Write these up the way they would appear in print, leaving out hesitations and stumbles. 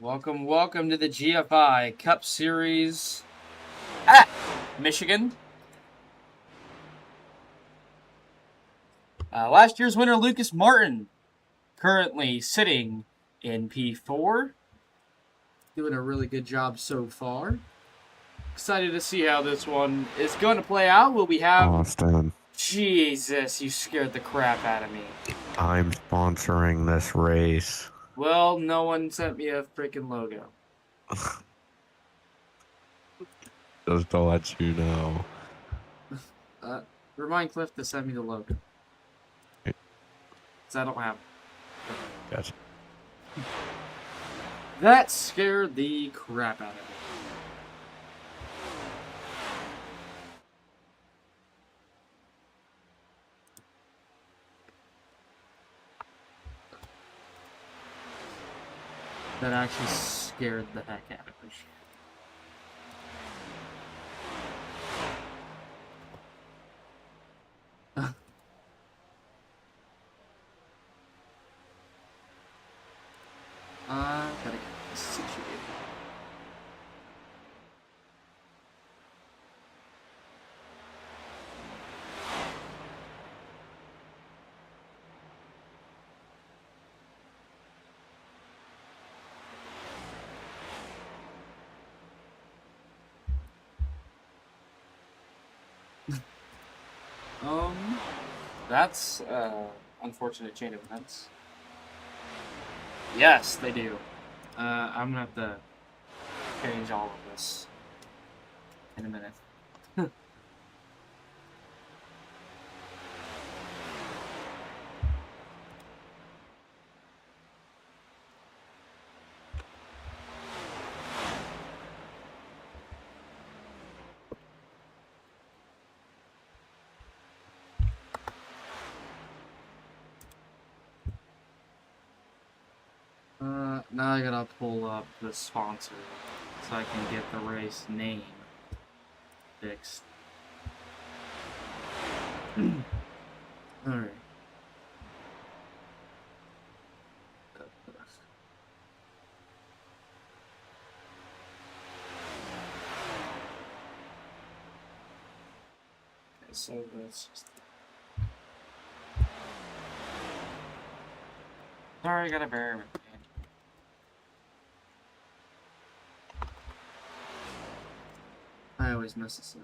Welcome to the GFI Cup Series at Michigan. Last year's winner, Lucas Martin, currently sitting in P4. Doing a really good job so far. Excited to see how this one is going to play out. Will we have... Austin, Jesus, you scared the crap out of me. I'm sponsoring this race. Well, no one sent me a freaking logo. Just to let you know. Remind Cliff to send me the logo. Because I don't have it. Gotcha. That scared the crap out of me. That actually scared the heck out of me. Gotta get this situated. That's unfortunate chain of events. Yes, they do. I'm gonna have to change all of this in a minute. Now I gotta pull up the sponsor so I can get the race name fixed. Alright. Okay, so that's just... Sorry, I gotta bear with me. I always mess this up.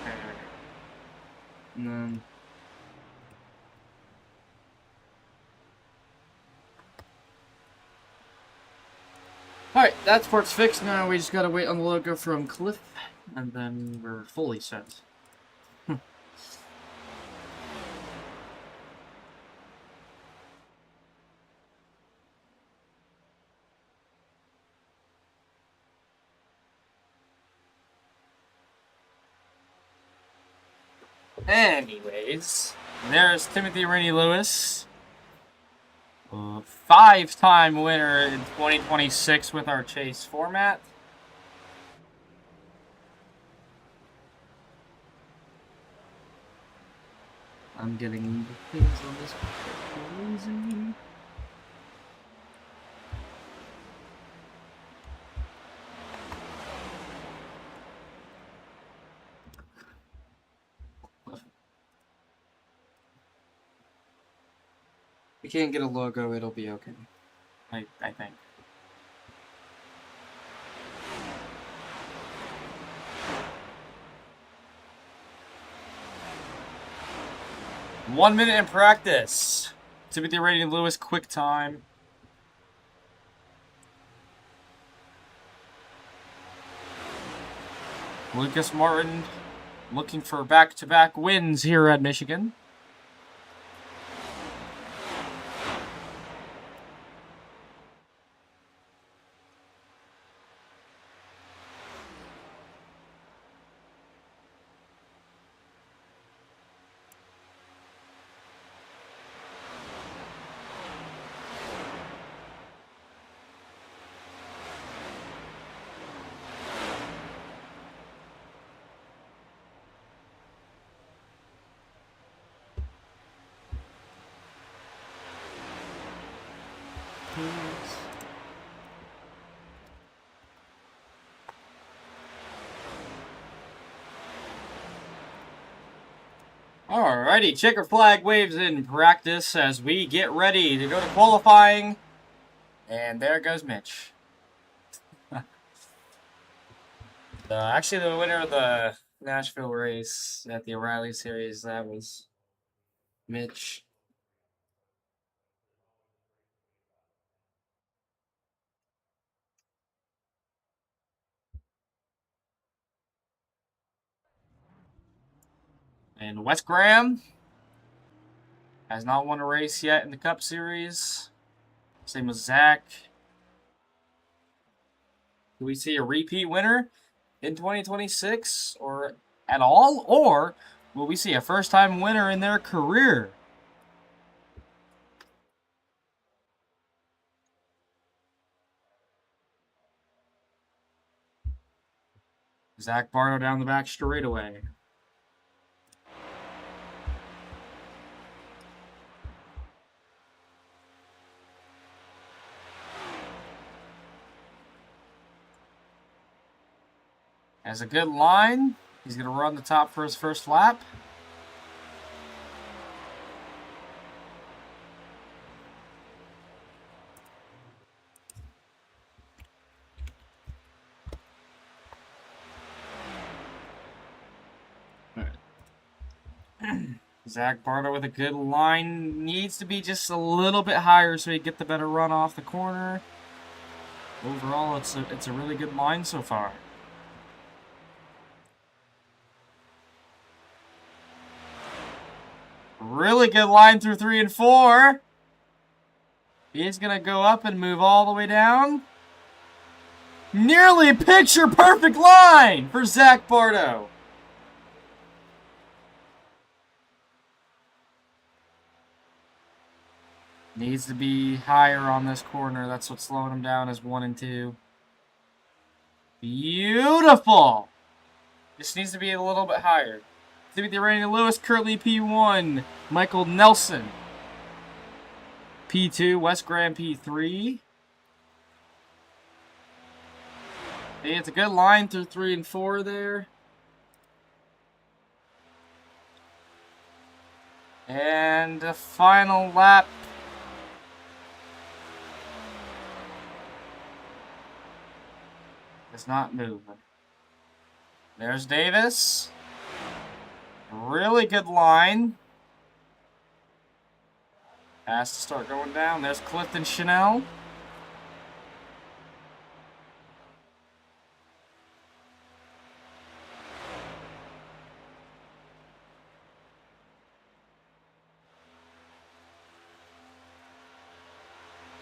Okay. And then... Alright, that part's fixed now. We just gotta wait on the logo from Cliff, and then we're fully set. Anyways, there's Timothy Rainey Lewis, five-time winner in 2026 with our chase format. I'm getting the things on this crazy. We can't get a logo, it'll be okay. I think. One minute in practice. Timothy Rainey Lewis, quick time. Lucas Martin looking for back-to-back wins here at Michigan. Alrighty, checker flag waves in practice as we get ready to go to qualifying. And there goes Mitch. Actually, the winner of the Nashville race at the O'Reilly Series, that was Mitch. And Wes Graham has not won a race yet in the Cup Series. Same with Zach. Do we see a repeat winner in 2026 or at all? Or will we see a first-time winner in their career? Zach Barno down the back straightaway. Has a good line. He's going to run the top for his first lap. Zach Barno with a good line. Needs to be just a little bit higher so he can get the better run off the corner. Overall, it's a really good line so far. Really good line through 3 and 4. He's going to go up and move all the way down. Nearly picture perfect line for Zach Barno. Needs to be higher on this corner. That's what's slowing him down is 1 and 2. Beautiful. Just needs to be a little bit higher. Timothy Randy Lewis, currently P1. Michael Nelson, P2. Wes Graham, P3. It's a good line through 3 and 4 there. And the final lap. It's not moving. There's Davis. Really good line. Has to start going down. There's Clifton Chanel.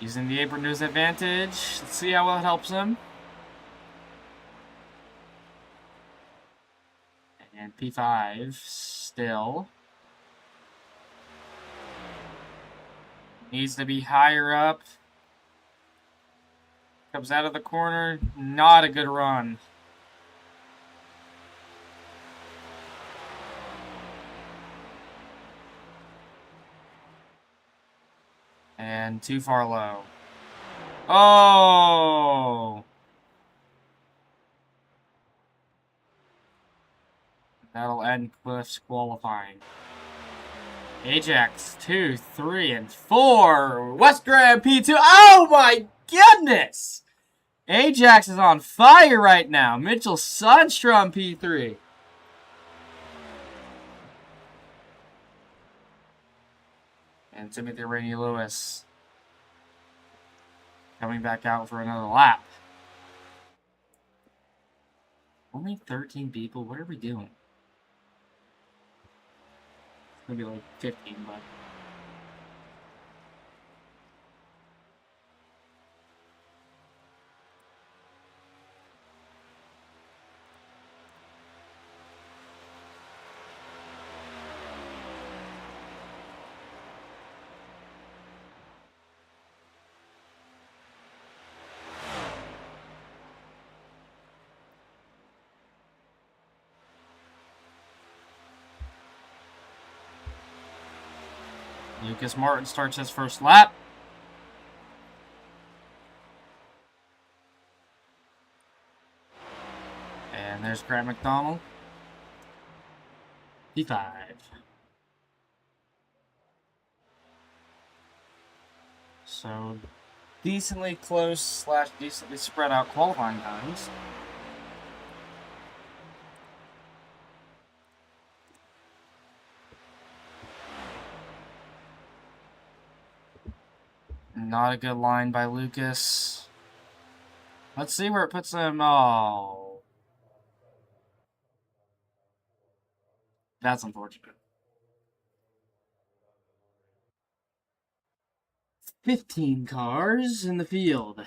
Using the apron to his advantage. Let's see how well it helps him. And P5 still. Needs to be higher up. Comes out of the corner. Not a good run. And too far low. Oh! That'll end Cliff's qualifying. Ajax 2, 3, and 4. West Graham P2. Oh my goodness! Ajax is on fire right now. Mitchell Sundstrom P3. And Timothy Rainey Lewis coming back out for another lap. Only 13 people? What are we doing? Maybe like 15, but... Lucas Martin starts his first lap. And there's Grant McDonald. P5. So, decently close / decently spread out qualifying times. Not a good line by Lucas. Let's see where it puts him. Oh. That's unfortunate. 15 cars in the field.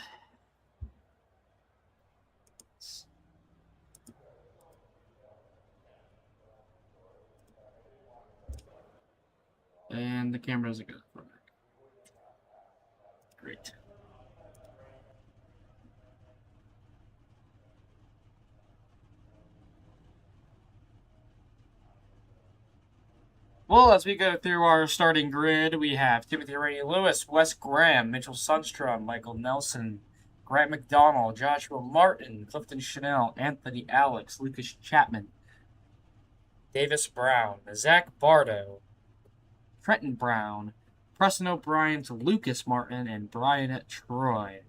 And the camera doesn't go back. Great. Well, as we go through our starting grid, we have Timothy Rainey Lewis, Wes Graham, Mitchell Sundstrom, Michael Nelson, Grant McDonald, Joshua Martin, Clifton Chanel, Anthony Alex, Lucas Chapman, Davis Brown, Zach Bardo, Trenton Brown, Preston O'Brien to Lucas Martin, and Brian Troy.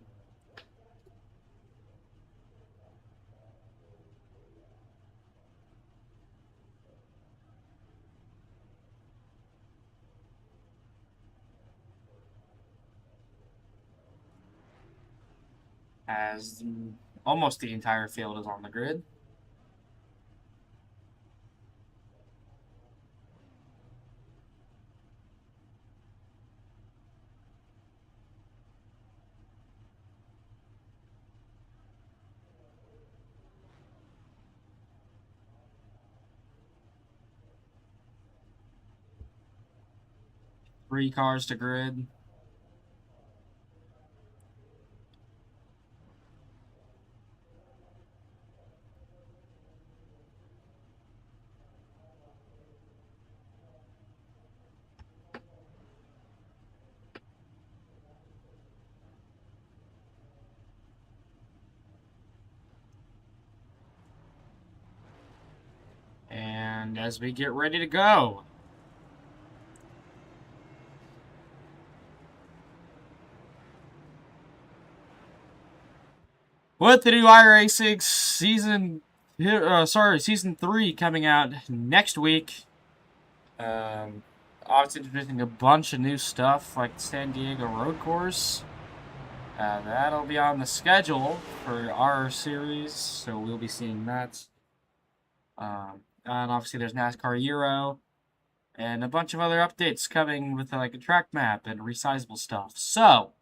As almost the entire field is on the grid. Three cars to grid. And as we get ready to go, with the new iRacing season 3 coming out next week. Obviously introducing a bunch of new stuff like San Diego Road Course. That'll be on the schedule for our series, so we'll be seeing that. And obviously there's NASCAR Euro and a bunch of other updates coming with like a track map and resizable stuff. So,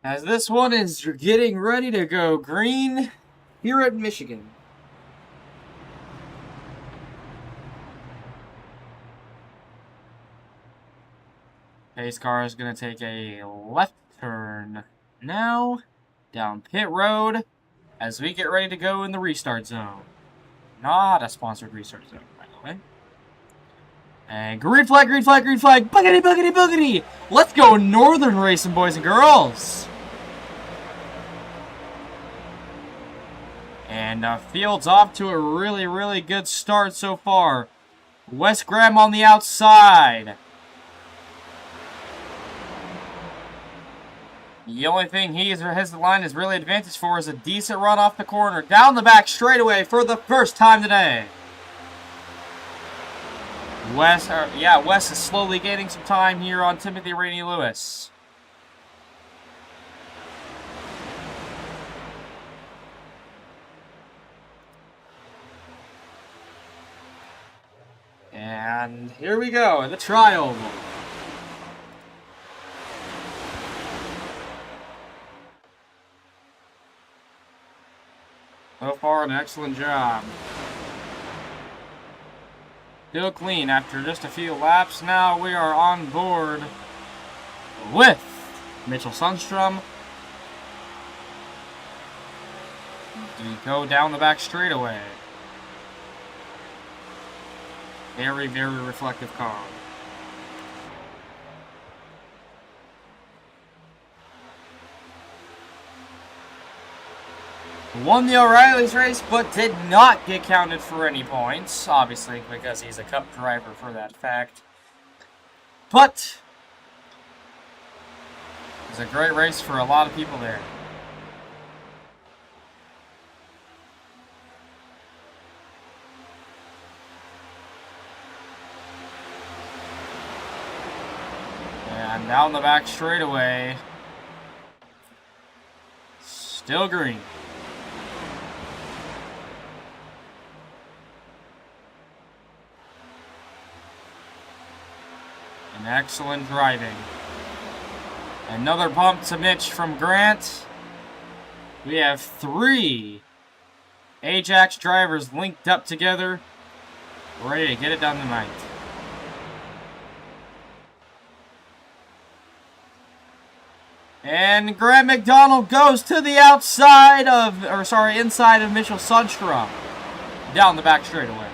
as this one is getting ready to go green here at Michigan. Pace car is going to take a left turn now down pit road as we get ready to go in the restart zone. Not a sponsored restart zone, by the way. And green flag, green flag, green flag. Boogity, boogity, boogity. Let's go Northern racing, boys and girls. And field's off to a really, really good start so far. Wes Graham on the outside. The only thing his line is really advantage for is a decent run off the corner. Down the back straightaway for the first time today. Wes is slowly gaining some time here on Timothy Rainey Lewis. And here we go, the trial. So far, an excellent job. Still clean after just a few laps. Now we are on board with Mitchell Sundstrom. We go down the back straightaway. Very, very reflective car. Won the O'Reilly's race, but did not get counted for any points, obviously, because he's a Cup driver for that fact. But it was a great race for a lot of people there. And down the back straightaway, still green. Excellent driving. Another bump to Mitch from Grant. We have 3 Ajax drivers linked up together, ready to get it done tonight. And Grant McDonald goes to the inside of Mitchell Sundstrom. Down the back straightaway.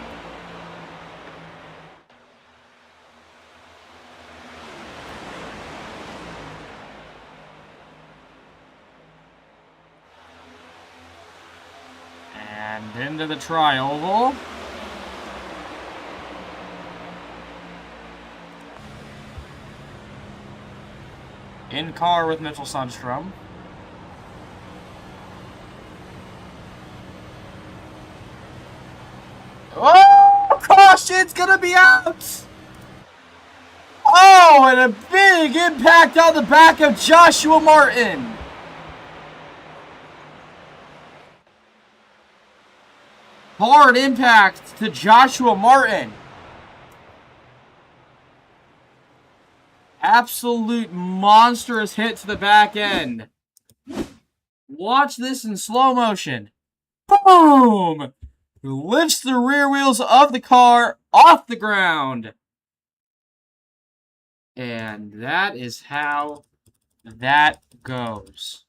And into the tri-oval. In car with Mitchell Sundstrom. Oh, caution's gonna be out! Oh, and a big impact on the back of Joshua Martin. Hard impact to Joshua Martin. Absolute monstrous hit to the back end. Watch this in slow motion. Boom! Lifts the rear wheels of the car off the ground. And that is how that goes.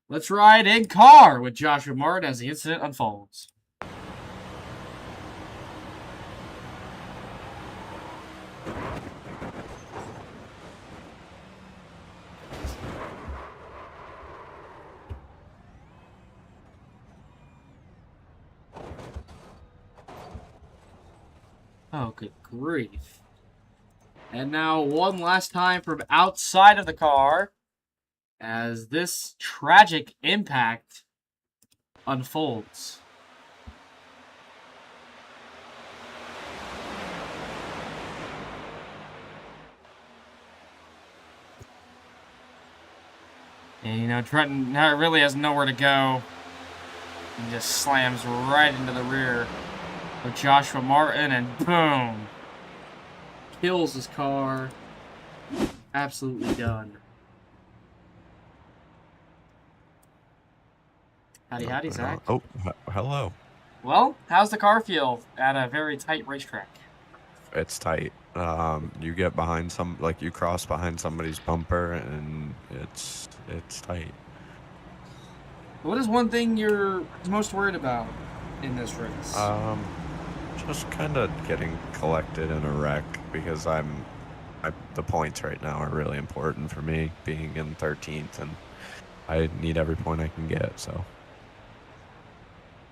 Let's ride in car with Joshua Martin as the incident unfolds. Oh, good grief. And now one last time from outside of the car as this tragic impact unfolds. And, you know, Trenton now really has nowhere to go. He just slams right into the rear of Joshua Martin and boom. Kills his car. Absolutely done. Howdy, Zach. Oh, hello. Well, how's the car feel at a very tight racetrack? It's tight. You get behind you cross behind somebody's bumper, and it's tight. What is one thing you're most worried about in this race? Just kind of getting collected in a wreck because the points right now are really important for me, being in 13th, and I need every point I can get. So.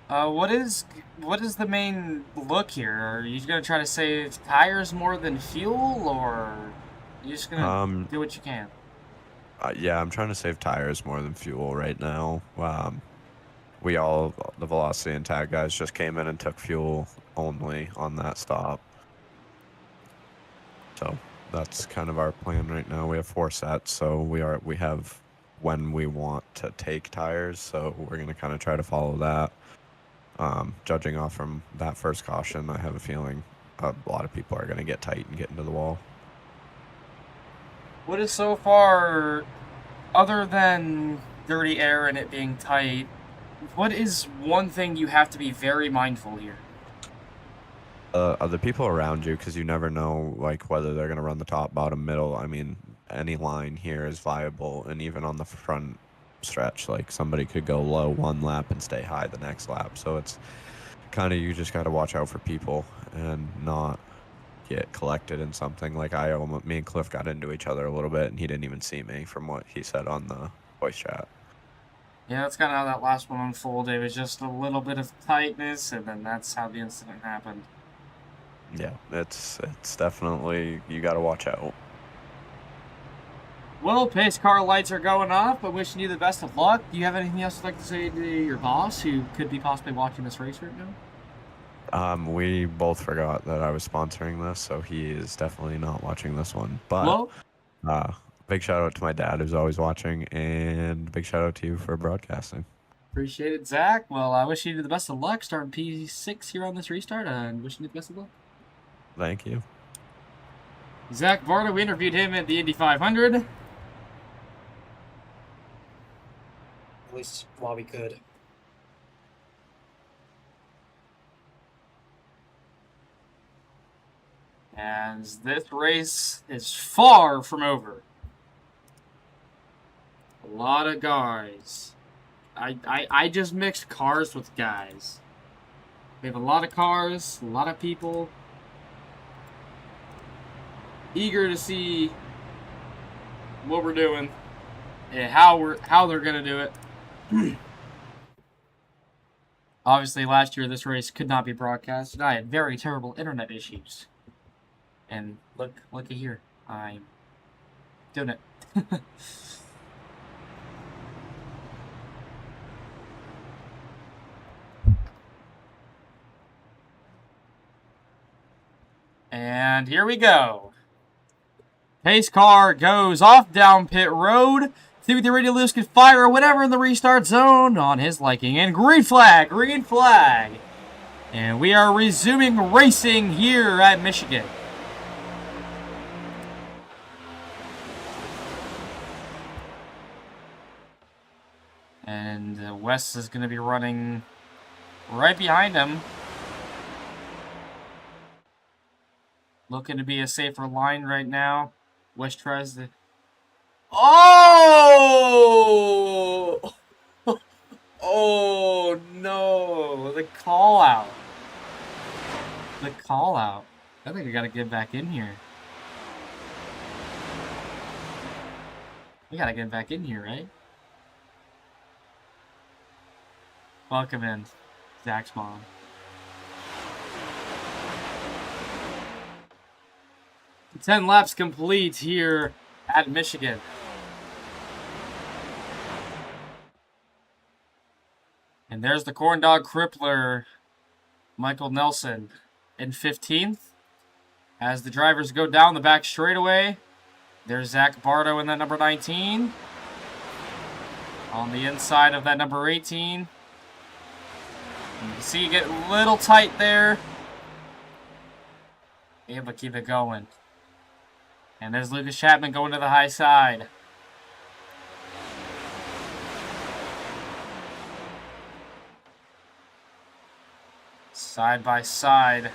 What is the main look here? Are you gonna try to save tires more than fuel, or are you just gonna do what you can? Yeah, I'm trying to save tires more than fuel right now. The Velocity and Tag guys just came in and took fuel only on that stop. So that's kind of our plan right now. We have 4 sets, so we have when we want to take tires, so we're gonna kind of try to follow that. Judging off from that first caution, I have a feeling a lot of people are going to get tight and get into the wall. What is so far, other than dirty air and it being tight, what is one thing you have to be very mindful here? Other people around you, because you never know like whether they're gonna run the top, bottom, middle. I mean, any line here is viable, and even on the front stretch, like somebody could go low one lap and stay high the next lap. So it's kind of, you just got to watch out for people and not get collected in something. Like me and Cliff got into each other a little bit, and he didn't even see me from what he said on the voice chat. Yeah, that's kind of how that last one unfolded. It was just a little bit of tightness, and then that's how the incident happened. Yeah, it's definitely, you got to watch out. Well, pace car lights are going off. I'm wishing you the best of luck. Do you have anything else you'd like to say to your boss, who could be possibly watching this race right now? We both forgot that I was sponsoring this, so he is definitely not watching this one. But Well, big shout out to my dad, who's always watching, and big shout out to you for broadcasting. appreciate it, Zach. Well, I wish you the best of luck starting P6 here on this restart, and wishing you the best of luck. Thank you. Zach Barta, we interviewed him at the Indy 500. At least while we could. And this race is far from over. A lot of guys. I just mixed cars with guys. We have a lot of cars, a lot of people. Eager to see what we're doing and how they're gonna do it. Obviously, last year this race could not be broadcast, and I had very terrible internet issues. And look at here, I'm doing it. And here we go. Pace car goes off down pit road. See what the radio loose can fire or whatever in the restart zone on his liking. And green flag, green flag. And we are resuming racing here at Michigan. And Wes is going to be running right behind him. Looking to be a safer line right now. Wes tries to... Oh! Oh, no. The call out. The call out. I think I got to get back in here. We got to get back in here, right? Welcome in, Zach's mom. The 10 laps complete here at Michigan. And there's the corn dog crippler, Michael Nelson, in 15th. As the drivers go down the back straightaway, there's Zach Bardo in that number 19. On the inside of that number 18. You can see you get a little tight there. Able to keep it going. And there's Lucas Chapman going to the high side. Side by side,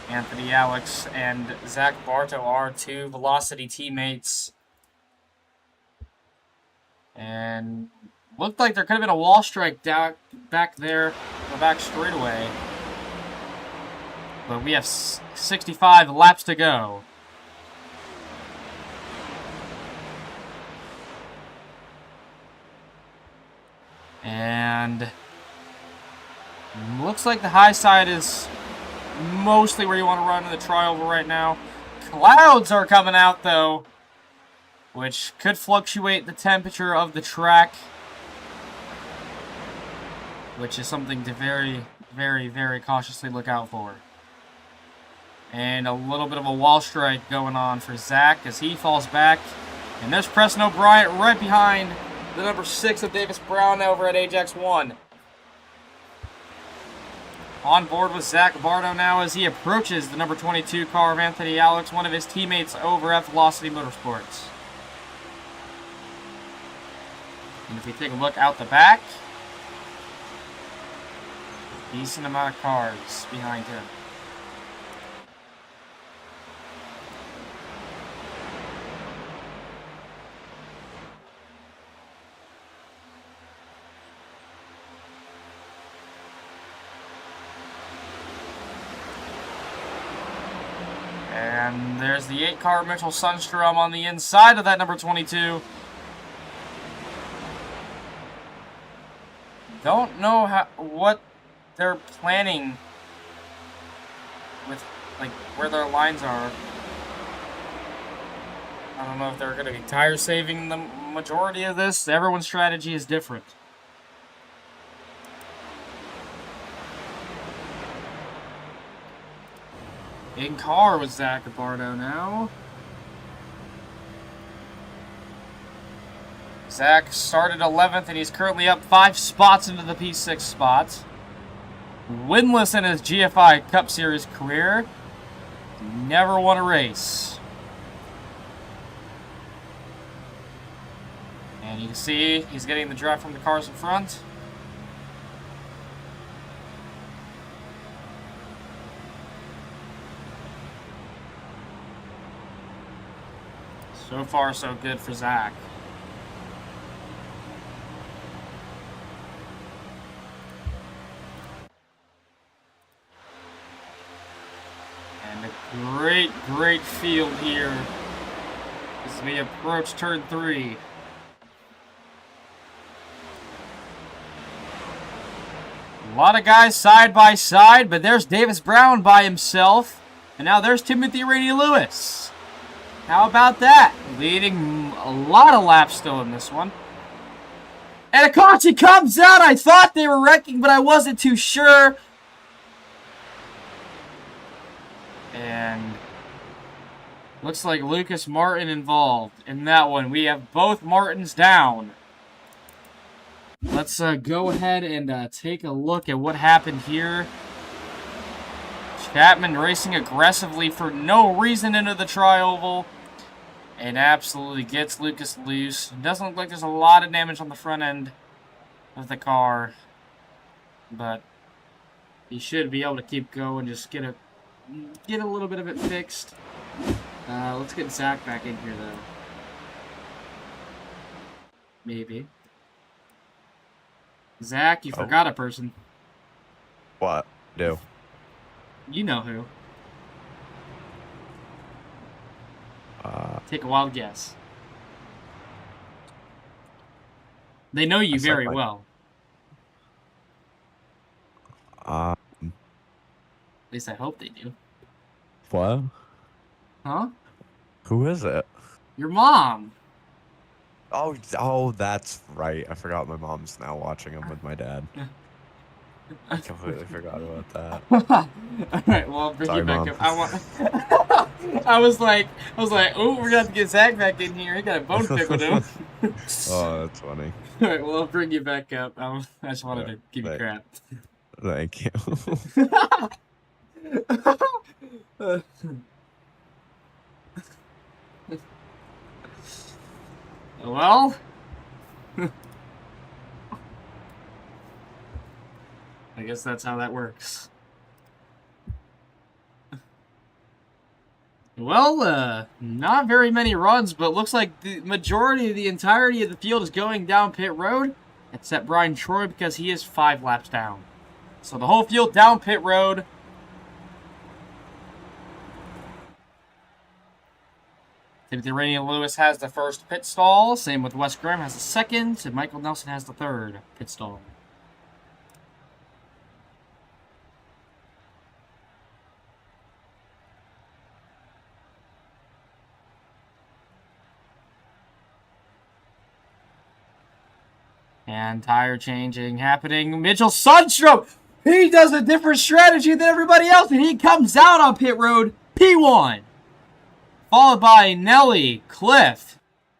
Anthony Alex and Zach Barto are two Velocity teammates. And looked like there could have been a wall strike down back there, the back straightaway. But we have 65 laps to go. And looks like the high side is mostly where you want to run in the trioval right now. Clouds are coming out though, which could fluctuate the temperature of the track, which is something to very, very, very cautiously look out for. And a little bit of a wall strike going on for Zach as he falls back. And there's Preston O'Brien right behind the number 6 of Davis Brown over at Ajax 1. On board with Zach Bardo now as he approaches the number 22 car of Anthony Alex, one of his teammates over at Velocity Motorsports. And if we take a look out the back, decent amount of cars behind him. And there's the 8-car Mitchell Sundstrom on the inside of that number 22. Don't know what they're planning with, like, where their lines are. I don't know if they're going to be tire saving the majority of this. Everyone's strategy is different. In car with Zach Bardo now. Zach started 11th, and he's currently up 5 spots into the P6 spot. Winless in his GFI Cup Series career. Never won a race. And you can see he's getting the drive from the cars in front. So far, so good for Zach. And a great, great field here as we approach turn 3. A lot of guys side by side, but there's Davis Brown by himself. And now there's Timothy Rainey Lewis. How about that? Leading a lot of laps still in this one. And Akachi comes out. I thought they were wrecking, but I wasn't too sure. And looks like Lucas Martin involved in that one. We have both Martins down. Let's go ahead and take a look at what happened here. Chapman racing aggressively for no reason into the tri-oval. And absolutely gets Lucas loose. It doesn't look like there's a lot of damage on the front end of the car. But he should be able to keep going. Just get a little bit of it fixed. Let's get Zach back in here, though. Maybe. Zach, you forgot a person. What? Do? You know who. Take a wild guess. They know you very well. At least I hope they do. What? Huh? Who is it? Your mom. Oh, that's right. I forgot my mom's now watching them with my dad. I completely forgot about that. Alright, well, I'll bring you back up. I was like, oh, we're gonna have to get Zach back in here. He got a bone pick with him. Oh, that's funny. Alright, well, I'll bring you back up. I just wanted to give you crap. Thank you. Well, I guess that's how that works. Well, not very many runs, but looks like the majority of the entirety of the field is going down pit road, except Brian Troy because he is 5 laps down. So the whole field down pit road. Timothy Rainey Lewis has the first pit stall. Same with Wes Graham has the second. And Michael Nelson has the third pit stall. And tire changing happening. Mitchell Sundstrom, he does a different strategy than everybody else, and he comes out on pit road P1. Followed by Nelly, Cliff,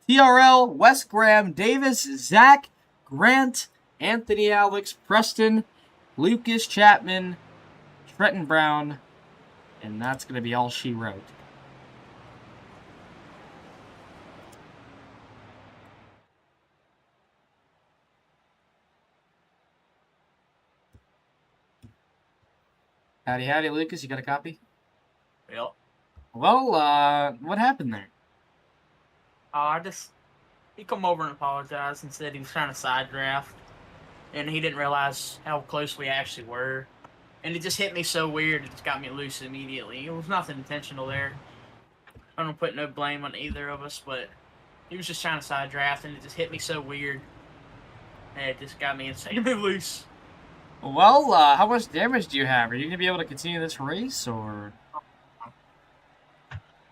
TRL, Wes Graham, Davis, Zach, Grant, Anthony Alex, Preston, Lucas Chapman, Trenton Brown, and that's going to be all she wrote. Howdy, howdy, Lucas. You got a copy? Yep. Well, what happened there? He come over and apologized and said he was trying to side draft, and he didn't realize how close we actually were. and it just hit me so weird. It just got me loose immediately. It was nothing intentional there. I don't put no blame on either of us, but he was just trying to side draft, and it just hit me so weird. And it just got me insanely loose. Well, how much damage do you have? Are you going to be able to continue this race, or?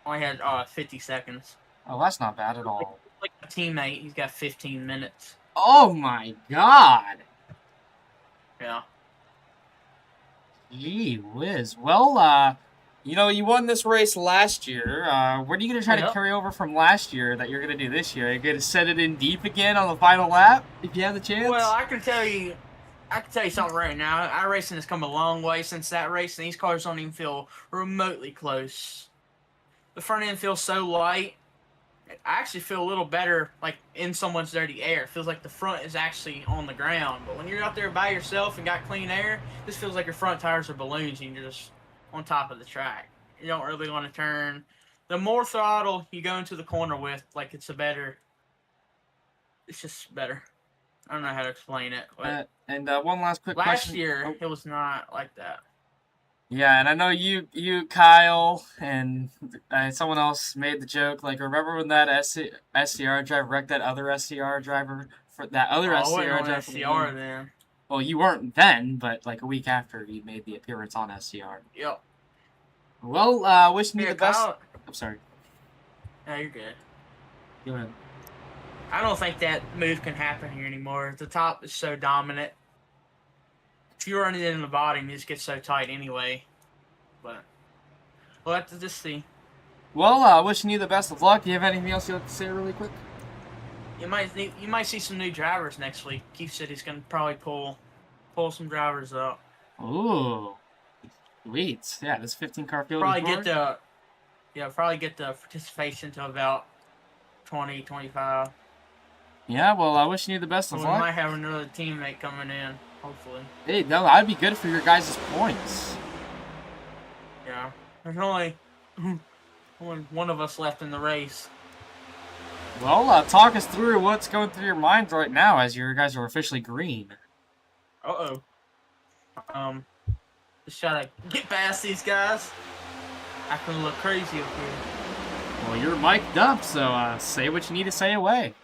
Only had 50 seconds. Oh, that's not bad at all. Like a teammate, he's got 15 minutes. Oh my god! Yeah. Gee whiz. Well, you know, you won this race last year. What are you going to try to carry over from last year that you're going to do this year? Are you going to set it in deep again on the final lap if you have the chance? Well, I can tell you something right now. Our racing has come a long way since that race, and these cars don't even feel remotely close. The front end feels so light. I actually feel a little better, like, in someone's dirty air. It feels like the front is actually on the ground. But when you're out there by yourself and got clean air, this feels like your front tires are balloons and you're just on top of the track. You don't really want to turn. The more throttle you go into the corner with, like, it's just better. I don't know how to explain it. But one last quick question. Last year, it was not like that. Yeah, and I know you, Kyle, and someone else made the joke. Like, remember when that SCR driver wrecked that other SCR driver? For that other SCR driver. SCR then. Well, you weren't then, but like a week after you made the appearance on SCR. Yep. Well, wishing you the best. Kyle, I'm sorry. No, you're good. Go ahead. I don't think that move can happen here anymore. The top is so dominant. If you run it in the bottom, you just get so tight anyway. But we'll have to just see. Well, wishing you the best of luck. Do you have anything else you'd like to say really quick? You might see some new drivers next week. Keith said he's gonna probably pull some drivers up. Ooh, sweet. Yeah, this 15-car field. Probably get the participation to about 20, 25. Yeah, well, wishing you the best of luck. We might have another teammate coming in, hopefully. Hey, no, that'd be good for your guys' points. Yeah, there's only one of us left in the race. Well, talk us through what's going through your minds right now as your guys are officially green. Just try to get past these guys. I can look crazy up here. Well, you're mic'd up, so say what you need to say away.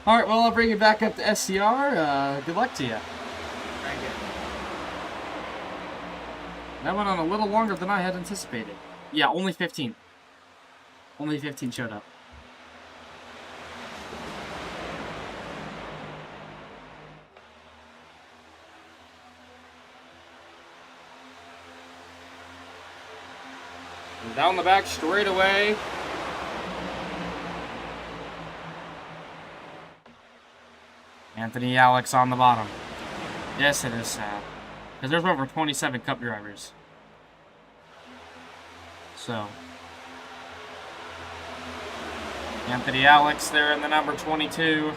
All right, well, I'll bring you back up to SCR. Good luck to you. Thank you. That went on a little longer than I had anticipated. Yeah, only 15. Only 15 showed up. And down the back straight away. Anthony Alex on the bottom. Yes, it is sad. Because there's over 27 Cup drivers. So. Anthony Alex there in the number 22.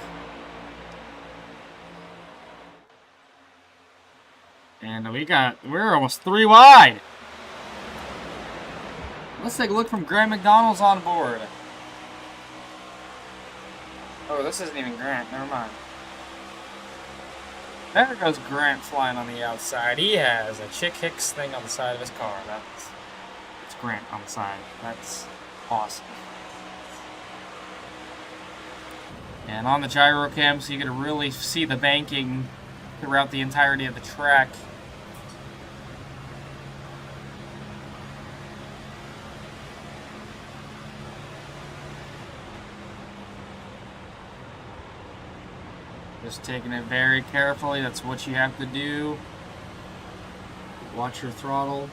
And we're almost 3 wide. Let's take a look from Grant McDonald's on board. Oh, this isn't even Grant. Never mind. There goes Grant flying on the outside. He has a Chick Hicks thing on the side of his car. It's Grant on the side. That's awesome. And on the gyro cam, so you can really see the banking throughout the entirety of the track. Just taking it very carefully. That's what you have to do. Watch your throttle.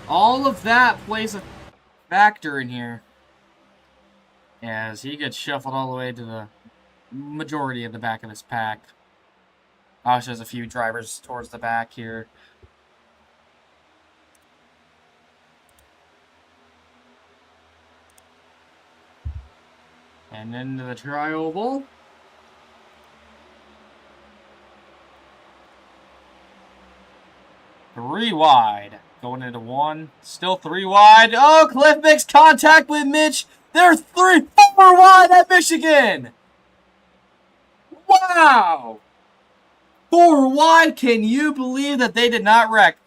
All of that plays a factor in here, as he gets shuffled all the way to the majority of the back of his pack. Also, there's a few drivers towards the back here. And into the tri-oval. Three wide. Going into one. Still 3 wide. Oh, Cliff makes contact with Mitch. They're 4 wide at Michigan. Wow. 4 wide. Can you believe that they did not wreck?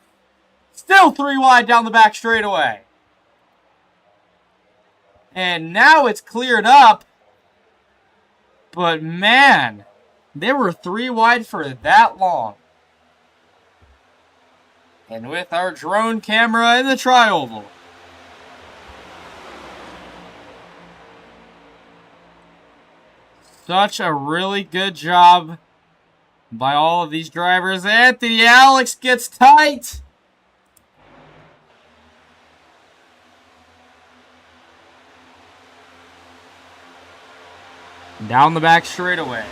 Still 3 wide down the back straightaway. And now it's cleared up. But man, they were 3 wide for that long. And with our drone camera in the tri-oval. Such a really good job by all of these drivers. Anthony Alex gets tight. Down the back straightaway.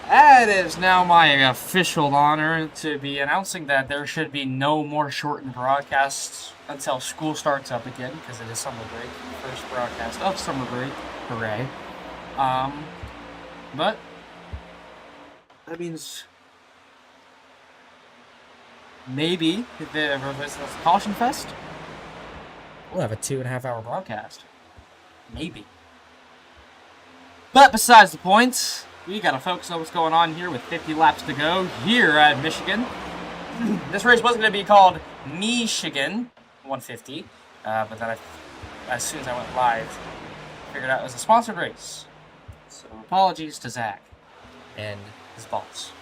It is now my official honor to be announcing that there should be no more shortened broadcasts until school starts up again, because it is summer break. First broadcast of summer break. Hooray. But that means maybe if it ever visits Caution Fest, we'll have a 2.5 hour broadcast. Maybe. But besides the points, we gotta focus on what's going on here with 50 laps to go here at Michigan. This race was gonna be called Meeechigan 150, but then as soon as I went live, I figured out it was a sponsored race. So apologies to Zach and his boss.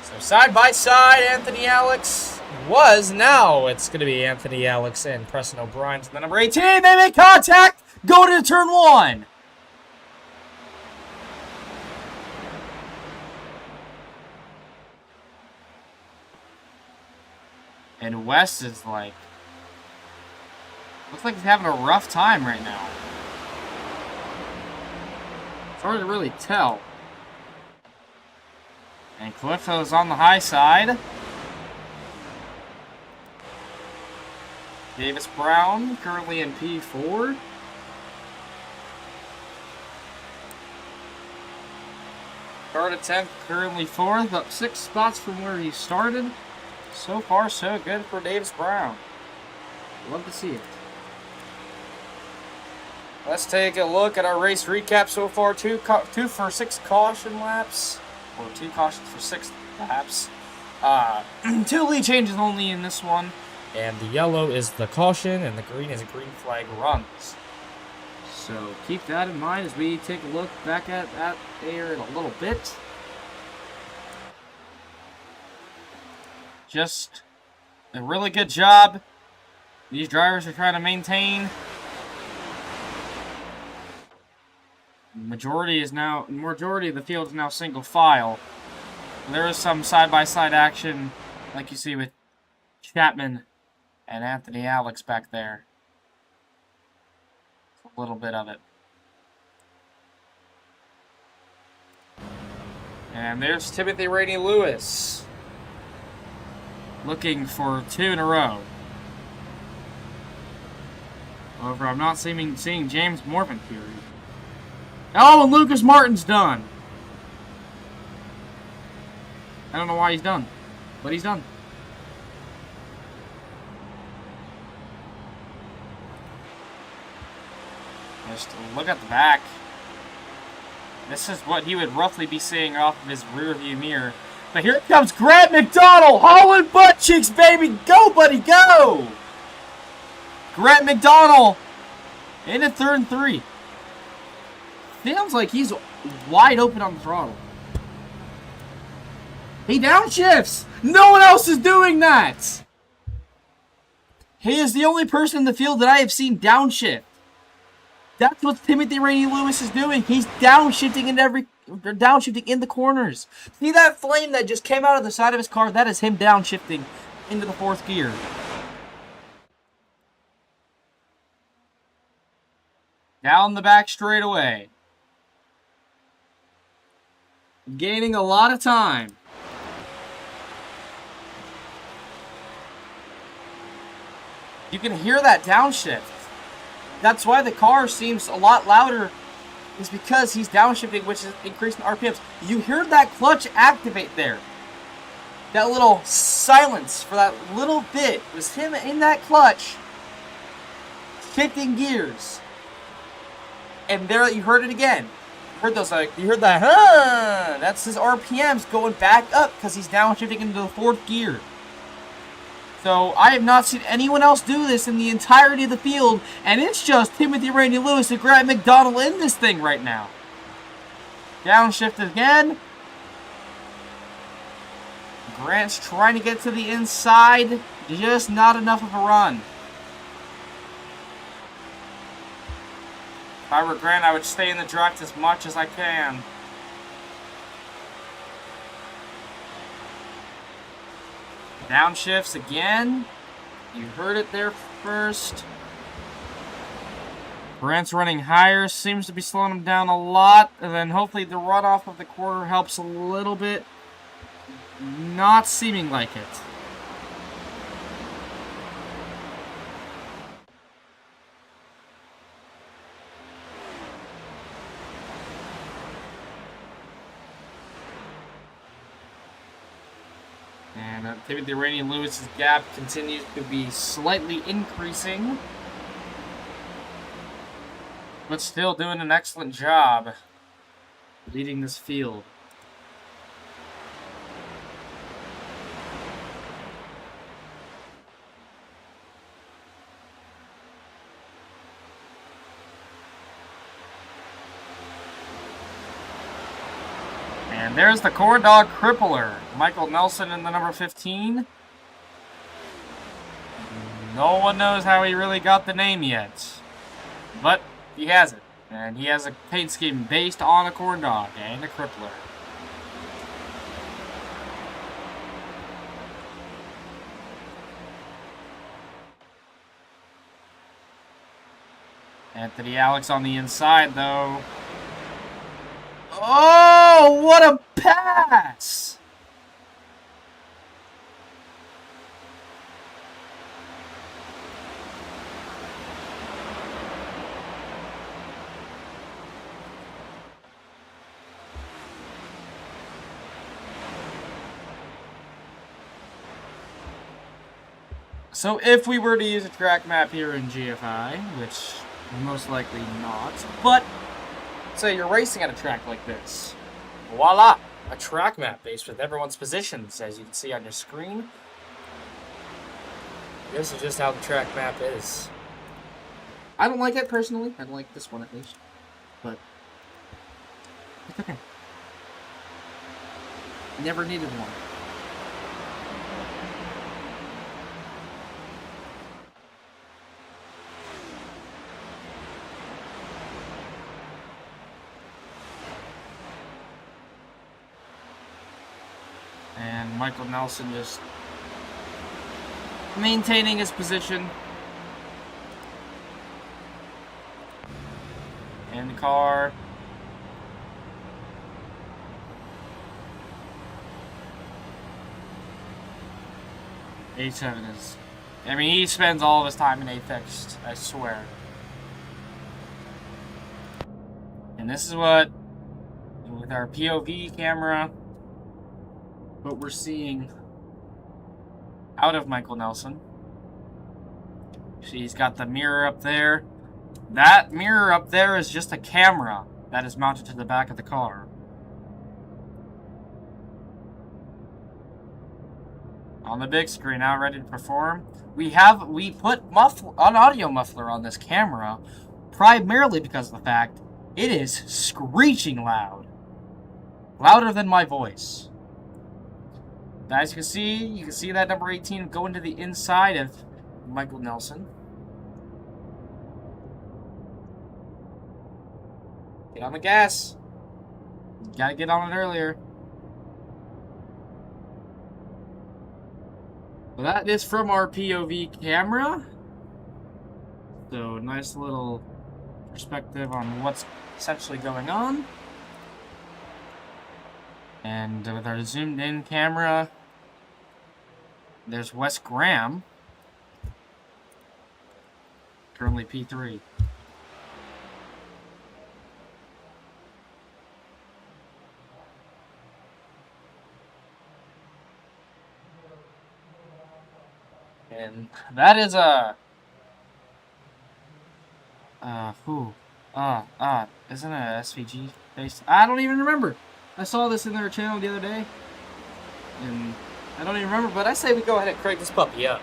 So side by side, Anthony Alex now it's going to be Anthony Alex and Preston O'Brien to the number 18. They make contact, go to turn 1. And West is like, looks like he's having a rough time right now. It's hard to really tell. And Clifto's on the high side. Davis Brown currently in P4. Started 10th, currently 4th, up 6 spots from where he started. So far, so good for Davis Brown. Love to see it. Let's take a look at our race recap so far. 2 for 6 caution laps. Or 2 cautions for 6 laps. 2 lead changes only in this one. And the yellow is the caution, and the green is a green flag runs. So keep that in mind as we take a look back at that there in a little bit. Just a really good job. These drivers are trying to maintain. Majority of the field is now single file. There is some side-by-side action, like you see with Chapman and Anthony Alex back there. A little bit of it. And there's Timothy Rainey Lewis, looking for 2 in a row. However, I'm not seeing James Morvan here. Oh, and Lucas Martin's done. I don't know why he's done, but he's done. Just look at the back. This is what he would roughly be seeing off of his rear view mirror. But here comes Grant McDonald, hauling butt cheeks, baby. Go, buddy, go! Grant McDonald into 3rd and 3. Feels like he's wide open on the throttle. He downshifts. No one else is doing that. He is the only person in the field that I have seen downshift. That's what Timothy Rainey Lewis is doing. He's downshifting in the corners. See that flame that just came out of the side of his car? That is him downshifting into the 4th gear. Down the back straightaway. Gaining a lot of time. You can hear that downshift. That's why the car seems a lot louder, is because he's downshifting, which is increasing RPMs. You hear that clutch activate there. that little silence for that little bit was him in that clutch, shifting gears. And there, you heard it again. You heard those, like, you heard that, huh? That's his RPMs going back up because he's downshifting into the 4th gear. So I have not seen anyone else do this in the entirety of the field, and it's just Timothy Randy Lewis and Grant McDonald in this thing right now. Downshift again. Grant's trying to get to the inside, just not enough of a run. If I were Grant, I would stay in the draft as much as I can. Downshifts again. You heard it there first. Grant's running higher, seems to be slowing him down a lot, and then hopefully the runoff of the quarter helps a little bit. Not seeming like it. And Timothy Randy Lewis's gap continues to be slightly increasing, but still doing an excellent job leading this field. And there's the Corn Dog Crippler, Michael Nelson in the number 15. No one knows how he really got the name yet, but he has it. And he has a paint scheme based on a corn dog and a crippler. Anthony Alex on the inside, though. Oh, what a pass! So if we were to use a track map here in GFI, which most likely not, but say you're racing at a track like this, voila, a track map based with everyone's positions, as you can see on your screen. This is just how the track map is. I don't like it personally. I don't like this one at least, but it's okay. Never needed one. And Michael Nelson just maintaining his position. In the car. A7 is... I mean, he spends all of his time in Apex, I swear. And this is what, with our POV camera, what we're seeing out of Michael Nelson. See, he's got the mirror up there. That mirror up there is just a camera that is mounted to the back of the car. On the big screen, now ready to perform. We put an audio muffler on this camera primarily because of the fact it is screeching loud. Louder than my voice. As you can see that number 18 go into the inside of Michael Nelson. Get on the gas. You gotta get on it earlier. Well, that is from our POV camera. So, nice little perspective on what's essentially going on. And with our zoomed in camera, there's Wes Graham, currently P3. And that is a isn't it a SVG based? I don't even remember. I saw this in their channel the other day, and I don't even remember. But I say we go ahead and crank this puppy up.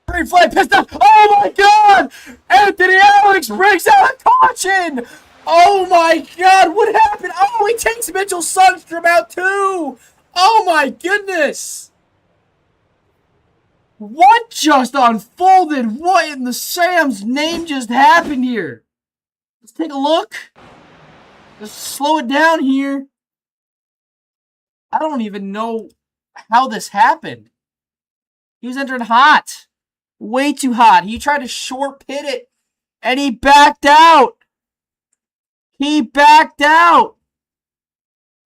Green flag pissed off. Oh my god! Anthony Alex breaks out a caution! Oh my god, what happened? Oh, he takes Mitchell Sundstrom out too! Oh my goodness! What just unfolded? What in the Sam's name just happened here? Let's take a look. Let's slow it down here. I don't even know how this happened. He was entering hot. Way too hot. He tried to short pit it, and he backed out. He backed out.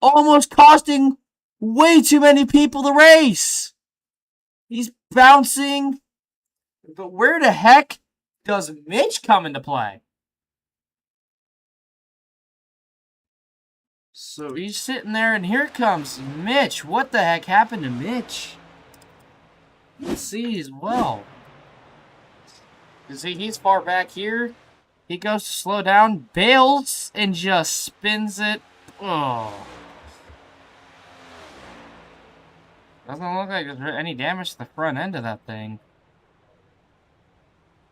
Almost costing way too many people the race. He's bouncing. But where the heck does Mitch come into play? So he's sitting there, and here comes Mitch. What the heck happened to Mitch? Let's see as well. You see, he's far back here. He goes to slow down, bails, and just spins it. Oh. Doesn't look like there's any damage to the front end of that thing.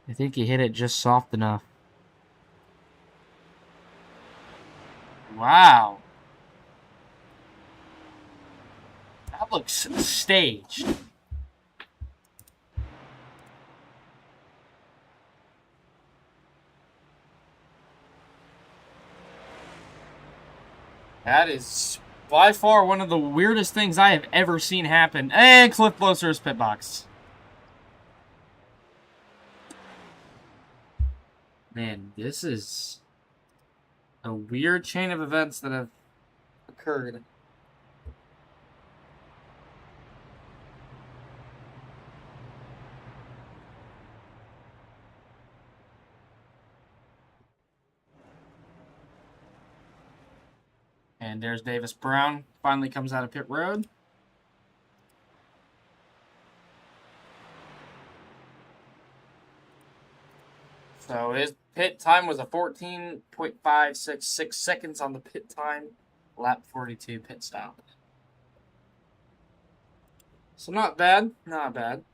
I think he hit it just soft enough. Wow. That looks staged. That is by far one of the weirdest things I have ever seen happen. And Cliff blows through his pit box. Man, this is a weird chain of events that have occurred. And there's Davis Brown. Finally comes out of pit road. So his pit time was a 14.566 seconds on the pit time. Lap 42 pit stop. So not bad. Not bad.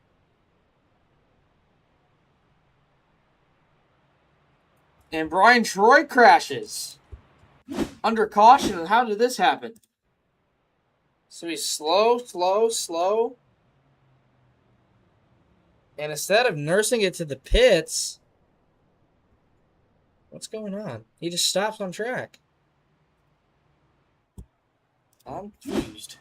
And Brian Troy crashes. Under caution, and how did this happen? So he's slow. And instead of nursing it to the pits, what's going on? He just stops on track. I'm confused.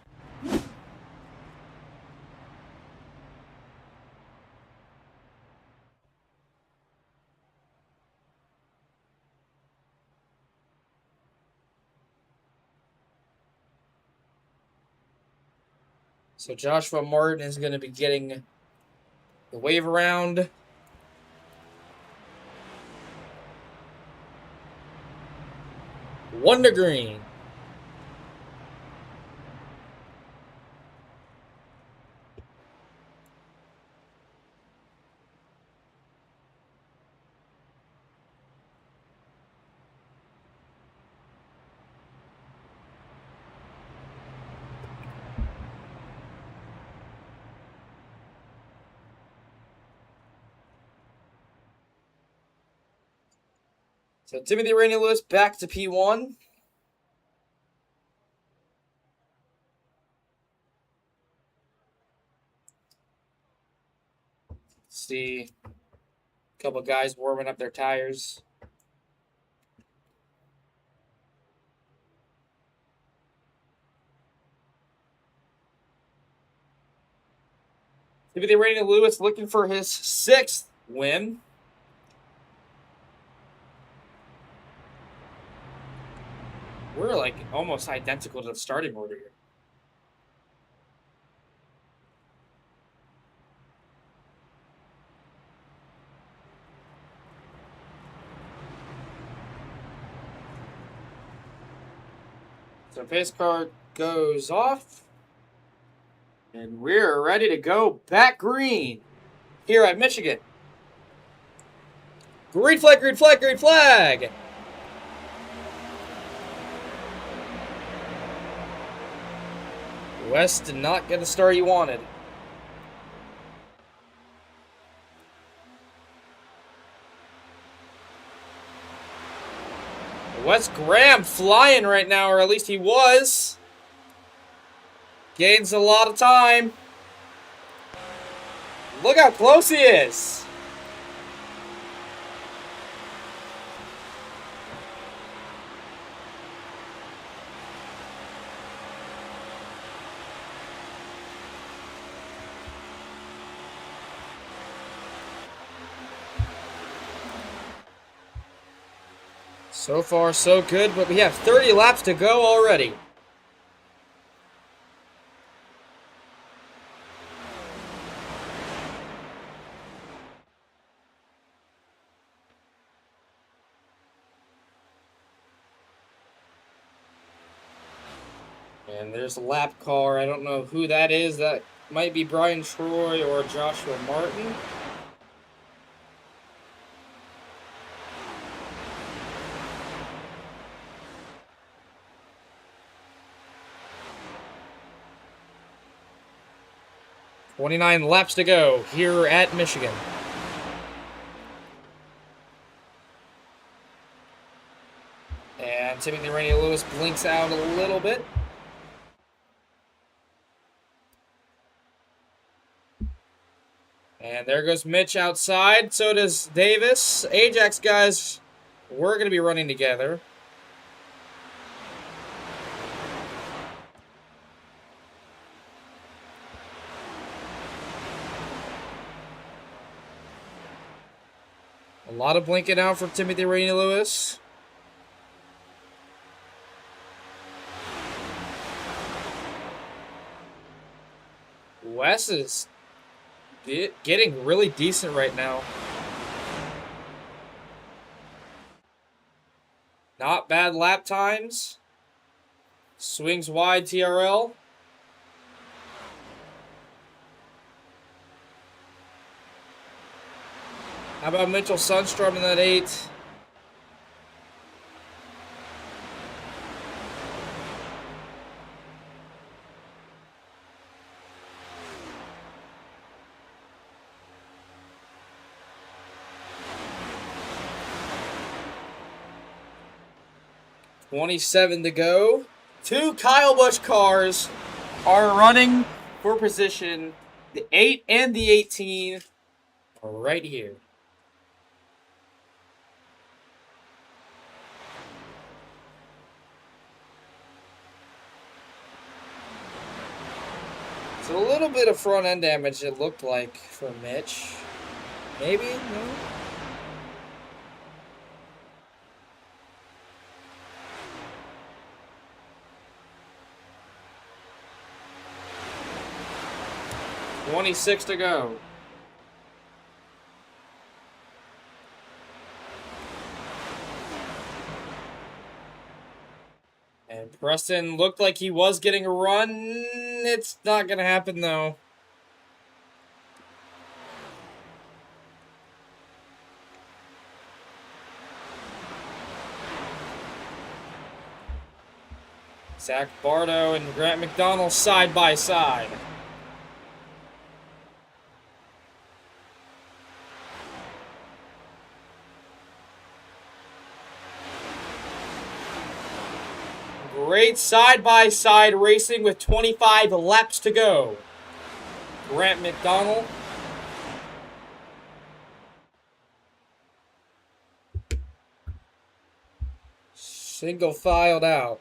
So Joshua Martin is going to be getting the wave around. One to green. So Timothy Rainey Lewis back to P1. See a couple guys warming up their tires. Timothy Rainey Lewis looking for his 6th win. We're like almost identical to the starting order here. So pace car goes off. And we're ready to go back green here at Michigan. Green flag, green flag, green flag! West did not get the start he wanted. Wes Graham flying right now, or at least he was. Gains a lot of time. Look how close he is. So far, so good, but we have 30 laps to go already. And there's a lap car. I don't know who that is. That might be Brian Troy or Joshua Martin. "29 laps to go here at Michigan." And Timothy Rainey Lewis blinks out a little bit. And there goes Mitch outside. So does Davis. Ajax guys, we're going to be running together. A lot of blinking out for Timothy Rainey Lewis. Wes is getting really decent right now. Not bad lap times. Swings wide TRL. How about Mitchell Sundstrom in that 8? .27 to go. 2 Kyle Busch cars are running for position. The 8 and the 18 are right here. It's a little bit of front end damage, it looked like, for Mitch. Maybe? No? .26 to go. And Preston looked like he was getting a run. It's not going to happen, though. Zach Bardo and Grant McDonald side by side. Great side-by-side racing with 25 laps to go. Grant McDonald. Single filed out.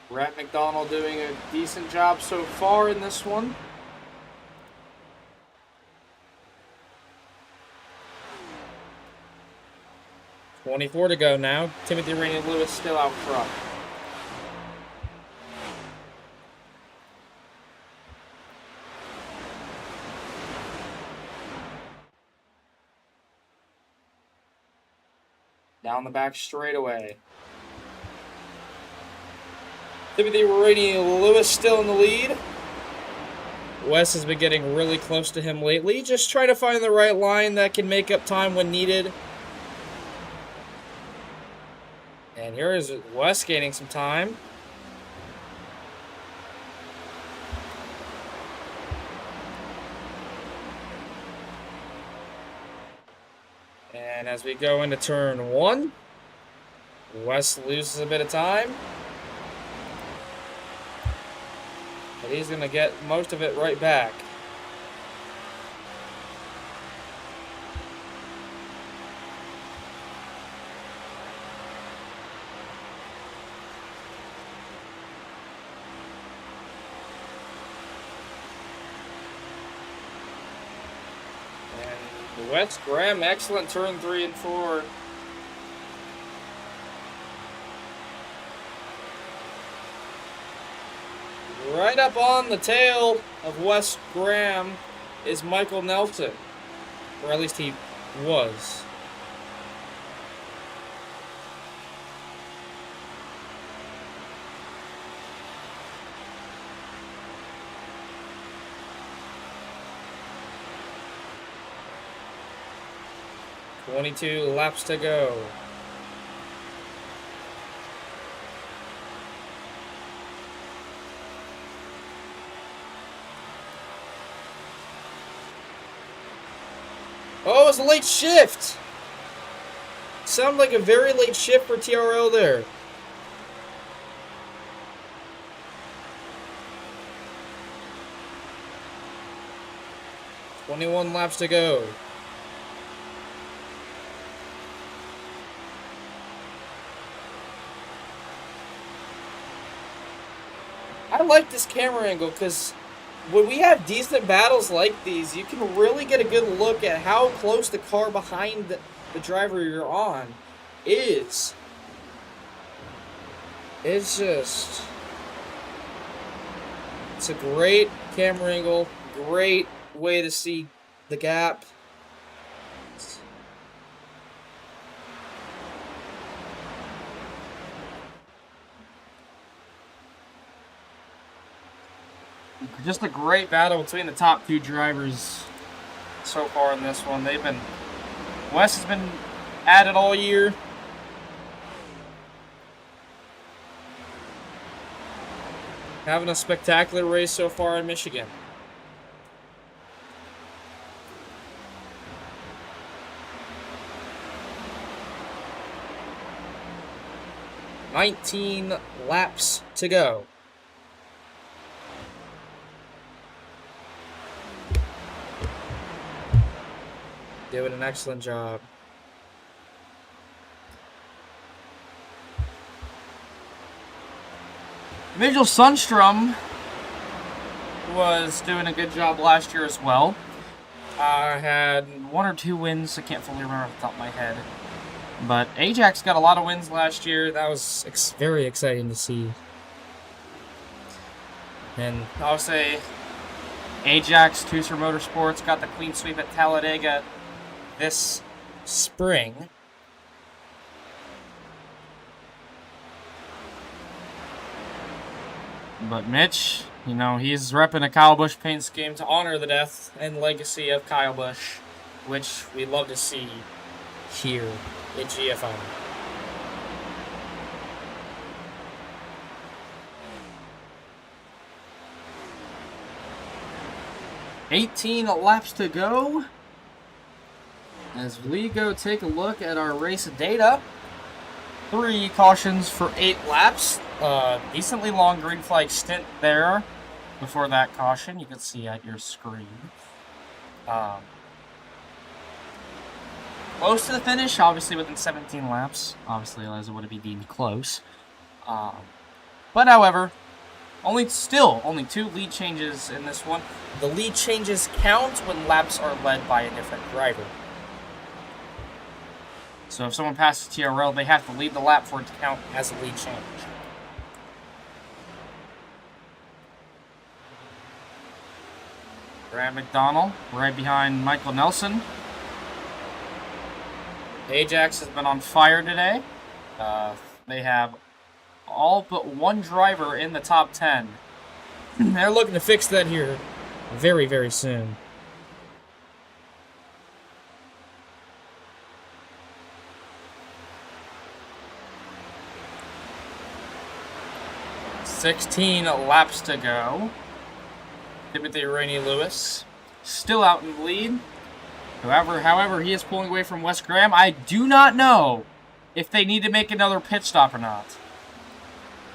Grant McDonald doing a decent job so far in this one. .24 to go now. Timothy Rainey Lewis still out front. Down the back straightaway. Timothy Rainey Lewis still in the lead. Wes has been getting really close to him lately. Just trying to find the right line that can make up time when needed. And here is Wes gaining some time. And as we go into turn 1, Wes loses a bit of time. But he's going to get most of it right back. And Wes Graham, excellent turn 3 and 4. Right up on the tail of Wes Graham is Michael Nelson. Or at least he was. .22 laps to go. Oh, it's a late shift. Sounded like a very late shift for TRL there. .21 laps to go. I like this camera angle because when we have decent battles like these, you can really get a good look at how close the car behind the driver you're on is. It's just... It's a great camera angle, great way to see the gap. Just a great battle between the top 2 drivers so far in this one. Wes has been at it all year. Having a spectacular race so far in Michigan. .19 laps to go. Doing an excellent job. Vigil Sundstrom was doing a good job last year as well. Had 1 or 2 wins. I can't fully remember off the top of my head. But Ajax got a lot of wins last year. That was very exciting to see. And I'll say Ajax, Tucson Motorsports got the clean sweep at Talladega this spring. But Mitch, you know, he's repping a Kyle Busch paint scheme to honor the death and legacy of Kyle Busch, which we love to see here at GFi. 18 laps to go. As we go take a look at our race data. 3 cautions for 8 laps. Decently long green flag stint there before that caution. You can see at your screen. Close to the finish, obviously within 17 laps. Obviously, as it would be deemed close. But however, only 2 lead changes in this one. The lead changes count when laps are led by a different driver. So if someone passes TRL, they have to lead the lap for it to count as a lead change. Graham McDonald right behind Michael Nelson. Ajax has been on fire today. They have all but 1 driver in the top 10. They're looking to fix that here very, very soon. $16 laps to go. Timothy Rainey Lewis still out in the lead. However, he is pulling away from Wes Graham. I do not know if they need to make another pit stop or not.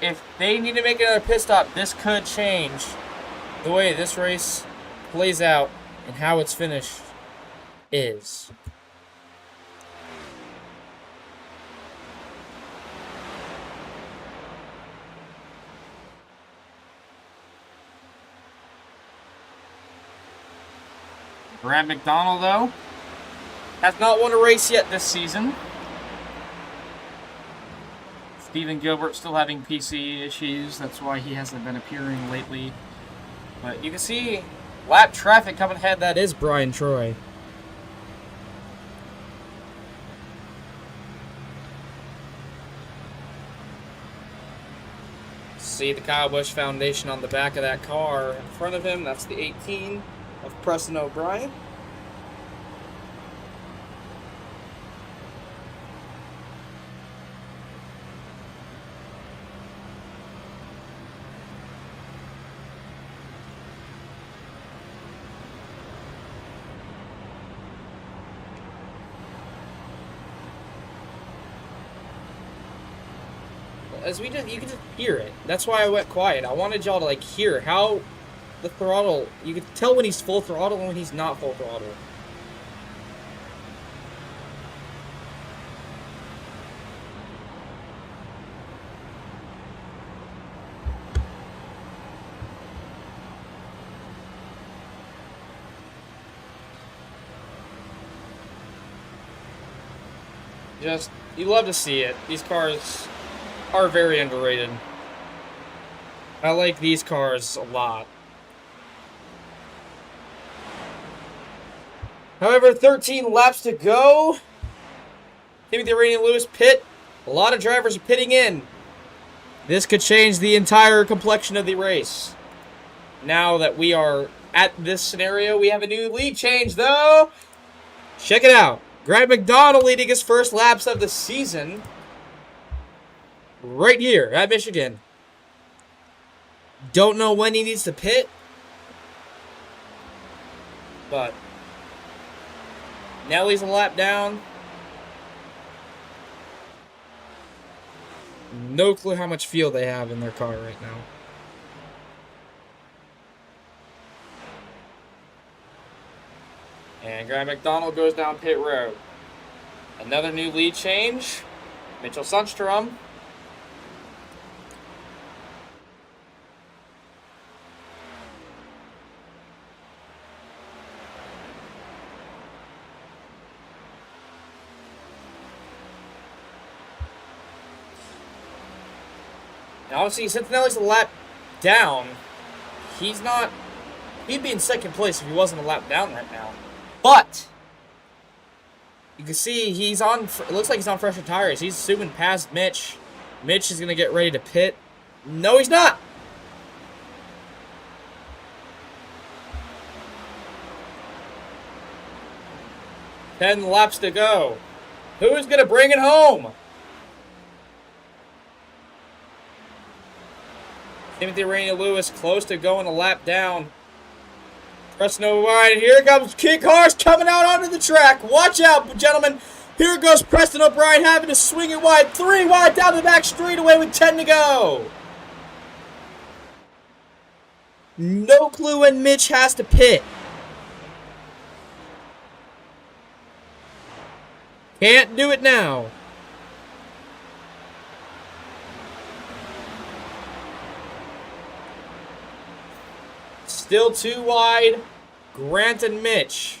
If they need to make another pit stop, this could change the way this race plays out and how its finish is. Graham McDonald, though, has not won a race yet this season. Stephen Gilbert still having PC issues. That's why he hasn't been appearing lately. But you can see lap traffic coming ahead. That is Brian Troy. See the Kyle Busch Foundation on the back of that car in front of him. That's the 18 of Preston O'Brien. As you can just hear it. That's why I went quiet. I wanted y'all to hear how the throttle, you can tell when he's full throttle and when he's not full throttle. You love to see it. These cars are very underrated. I like these cars a lot. However, 13 laps to go. Timothy Rainey Lewis pit. A lot of drivers are pitting in. This could change the entire complexion of the race. Now that we are at this scenario, we have a new lead change, though. Check it out. Graham McDonald leading his first laps of the season. Right here at Michigan. Don't know when he needs to pit. But Nelly's a lap down. No clue how much fuel they have in their car right now. And Graham McDonald goes down pit road. Another new lead change. Mitchell Sundstrom. Now, obviously, Cincinnati's a lap down. He'd be in second place if he wasn't a lap down right now. But you can see it looks like he's on fresher tires. He's zooming past Mitch. Mitch is going to get ready to pit. No, he's not. Ten laps to go. Who's going to bring it home? Timothy Rainey Lewis close to going a lap down. Pressing over wide. Here comes Kid Cars coming out onto the track. Watch out, gentlemen. Here goes Preston O'Brien having to swing it wide. 3 wide down the back straightaway with 10 to go. No clue when Mitch has to pit. Can't do it now. Still 2 wide. Grant and Mitch.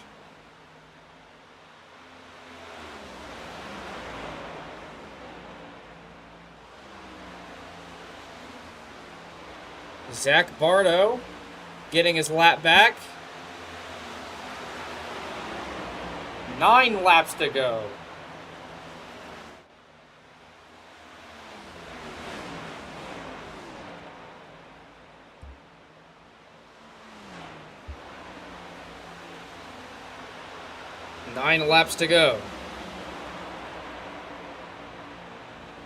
Zach Bardo getting his lap back. 9 laps to go.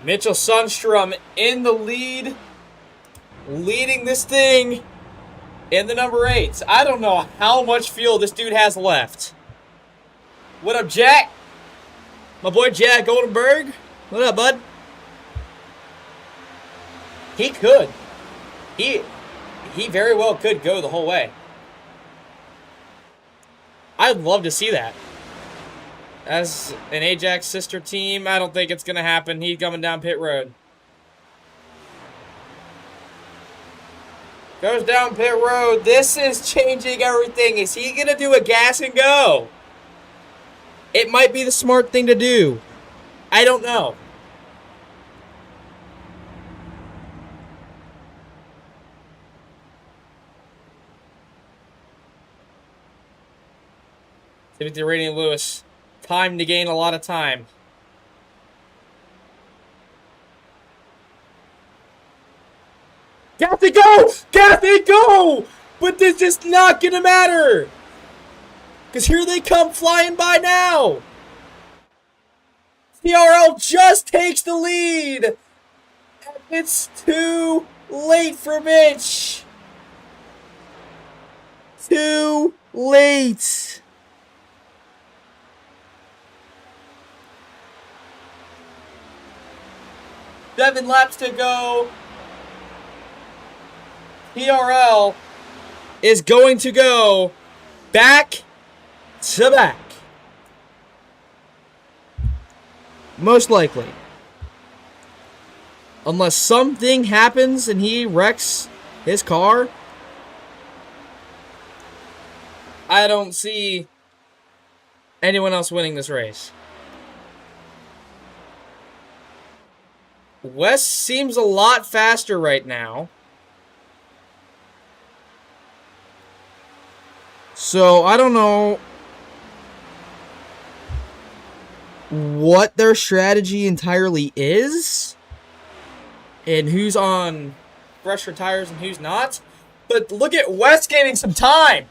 Mitchell Sundstrom in the lead. Leading this thing in the number 8. I don't know how much fuel this dude has left. What up, Jack? My boy Jack Goldenberg. What up, bud? He could. He very well could go the whole way. I'd love to see that. As an Ajax sister team, I don't think it's going to happen. He's coming down pit road. Goes down pit road. This is changing everything. Is he going to do a gas and go? It might be the smart thing to do. I don't know. Timothy Rainey Lewis. Time to gain a lot of time. Kathy, go! Kathy, go! But this is not going to matter. Because here they come flying by now. TRL just takes the lead. And it's too late for Mitch. Too late. Seven laps to go. TRL is going to go back to back. Most likely. Unless something happens and he wrecks his car, I don't see anyone else winning this race. Wes seems a lot faster right now. So, I don't know what their strategy entirely is and who's on fresher tires and who's not. But look at Wes gaining some time.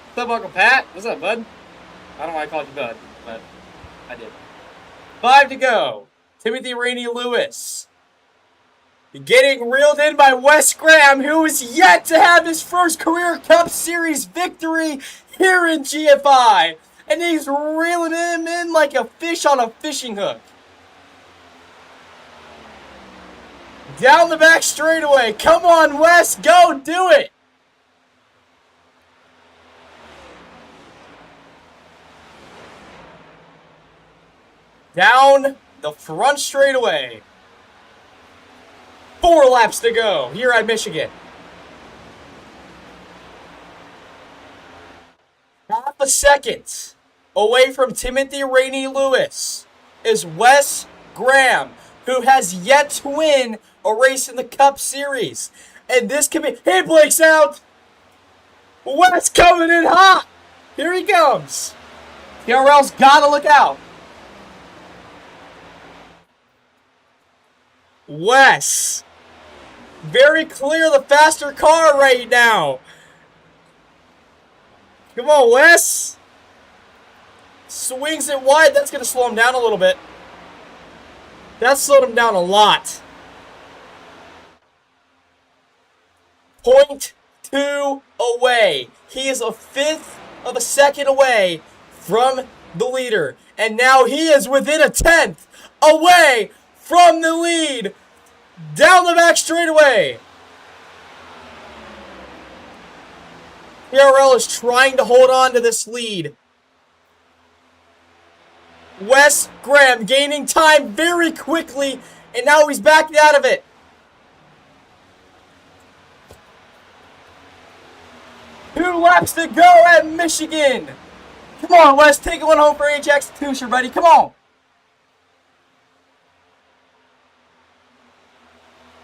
What's up, Uncle Pat? What's up, bud? I don't know why I called you bud, but I did. 5 to go. Timothy Rainey Lewis. Getting reeled in by Wes Graham, who is yet to have his first career Cup Series victory here in GFI. And he's reeling him in like a fish on a fishing hook. Down the back straightaway. Come on, Wes. Go do it. Down the front straightaway. 4 laps to go here at Michigan. Half a second away from Timothy Rainey Lewis is Wes Graham, who has yet to win a race in the Cup Series. And this could be... He breaks out! Wes coming in hot! Here he comes. TRL's gotta look out. Wes. Very clear the faster car right now. Come on, Wes. Swings it wide. That's going to slow him down a little bit. That slowed him down a lot. 2 away. He is a fifth of a second away from the leader. And now he is within a tenth away from the lead. Down the back straightaway. PRL is trying to hold on to this lead. Wes Graham gaining time very quickly, and now he's backing out of it. 2 laps to go at Michigan. Come on, Wes, take one home for Ajax Tucer, buddy. Come on.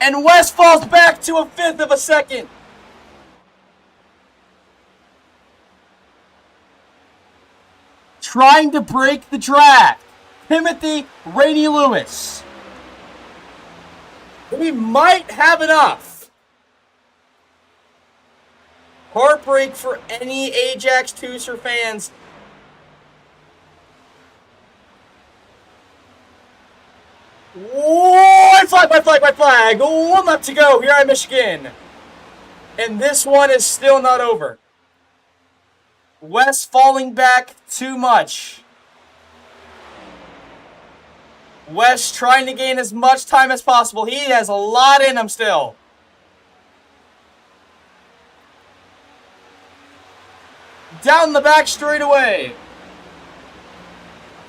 And Wes falls back to a fifth of a second. Trying to break the track, Timothy Rainey Lewis. We might have enough. Heartbreak for any Ajax Tucer fans. White flag, white flag, white flag. 1 lap to go here at Michigan. And this one is still not over. Wes falling back too much. Wes trying to gain as much time as possible. He has a lot in him still. Down the back straightaway.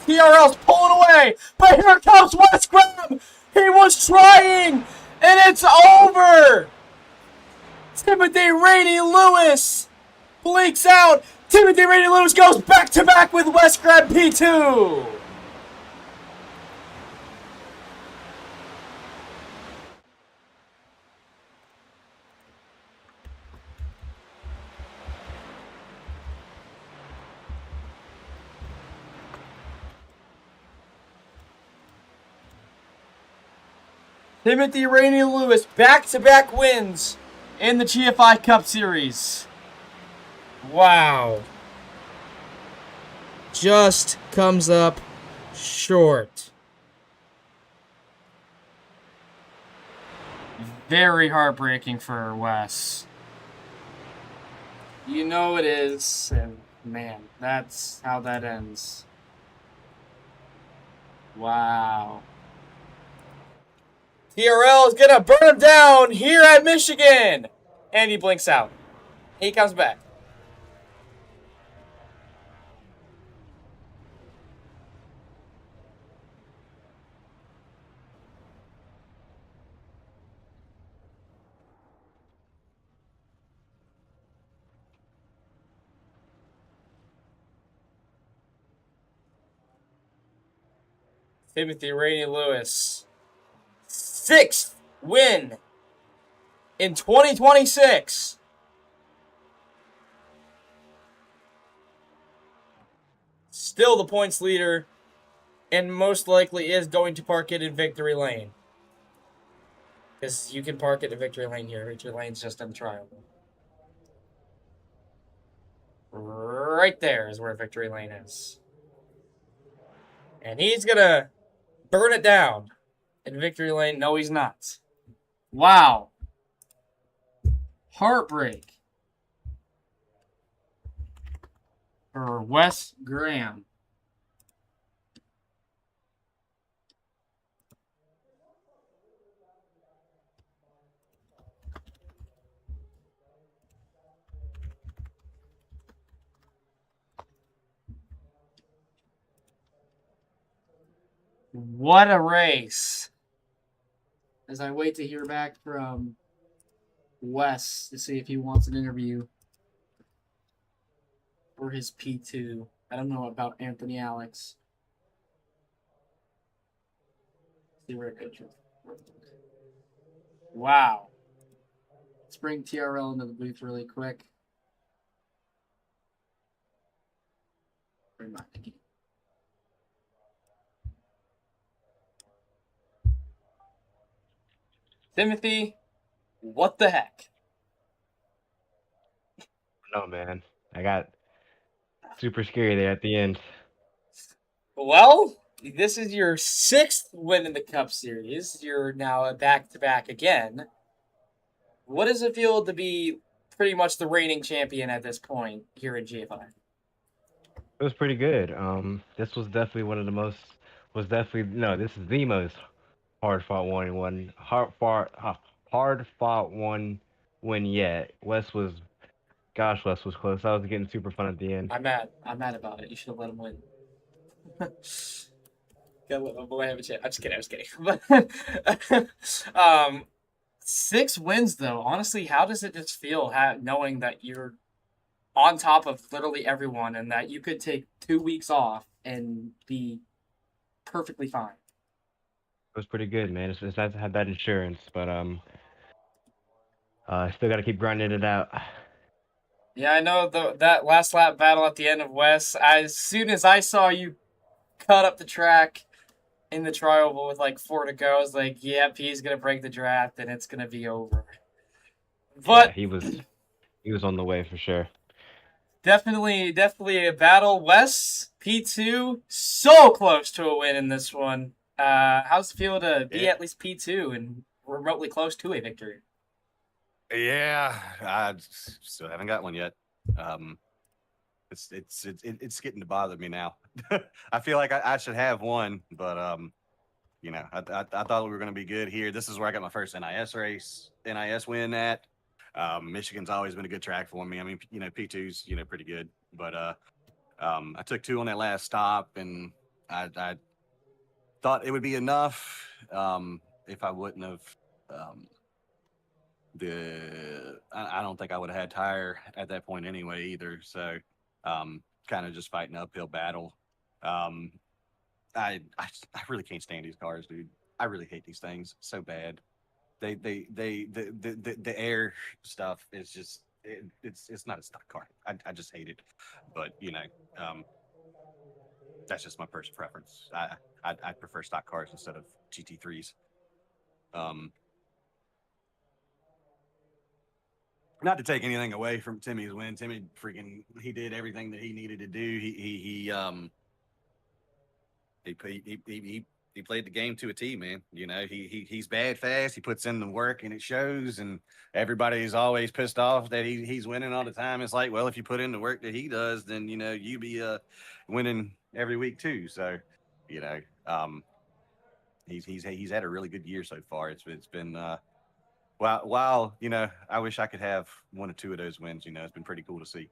TRL's pulling away, but here comes Wes Graham. He was trying, and it's over. Timothy Rainey Lewis blinks out. Timothy Rainey Lewis goes back-to-back with Wes Graham P2. Timothy Rainey Lewis back-to-back wins in the GFI Cup Series. Wow. Just comes up short. Very heartbreaking for Wes. You know it is, and man, that's how that ends. Wow. TRL is gonna burn him down here at Michigan. And he blinks out. He comes back. Timothy Rainey Lewis. 6th win in 2026. Still the points leader, and most likely is going to park it in victory lane. Because you can park it in victory lane here. Victory lane's just on trial. Right there is where victory lane is. And he's going to burn it down. In victory lane, no, he's not. Wow. Heartbreak for Wes Graham. What a race. As I wait to hear back from Wes to see if he wants an interview for his P2. I don't know about Anthony Alex. See where it goes. Wow. Let's bring TRL into the booth really quick. Bring back again. Timothy, what the heck? No, man. I got super scary there at the end. Well, this is your 6th win in the Cup Series. You're now a back-to-back again. What does it feel to be pretty much the reigning champion at this point here at GFI. It was pretty good. This was definitely one of the most. Was definitely no. This is the most hard fought one. Hard fought one win yet. Wes was close. I was getting super fun at the end. I'm mad. I'm mad about it. You should have let him win. Gotta let my boy have a chance. I'm just kidding. But 6 wins though. Honestly, how does it just feel knowing that you're on top of literally everyone and that you could take 2 weeks off and be perfectly fine? It was pretty good, man. It's nice to have that insurance, but still got to keep grinding it out. Yeah, I know that last lap battle at the end of West. As soon as I saw you cut up the track in the trial with like 4 to go, I was like, "Yep, he's gonna break the draft and it's gonna be over." But Yeah, he was on the way for sure. definitely a battle. Wes P2, so close to a win in this one. How's it feel to be at least P2 and remotely close to a victory? Yeah, I still haven't got one yet. It's getting to bother me now. I feel like I should have one, but I thought we were going to be good here. This is where I got my first NIS win at. Michigan's always been a good track for me. I mean, P2's pretty good, but I took 2 on that last stop, and I thought it would be enough if I wouldn't have. I don't think I would have had tire at that point anyway either. So kind of just fighting an uphill battle. I really can't stand these cars, dude. I really hate these things so bad. The air stuff is just it's not a stock car. I just hate it. But that's just my personal preference. I prefer stock cars instead of GT3s. Not to take anything away from Timmy's win. Timmy he did everything that he needed to do. He played the game to a T, man. He's bad fast. He puts in the work and it shows, and everybody's always pissed off that he's winning all the time. It's like, well, if you put in the work that he does, then you be winning every week too. So, he's had a really good year so far. It's been while I wish I could have 1 or 2 of those wins. It's been pretty cool to see.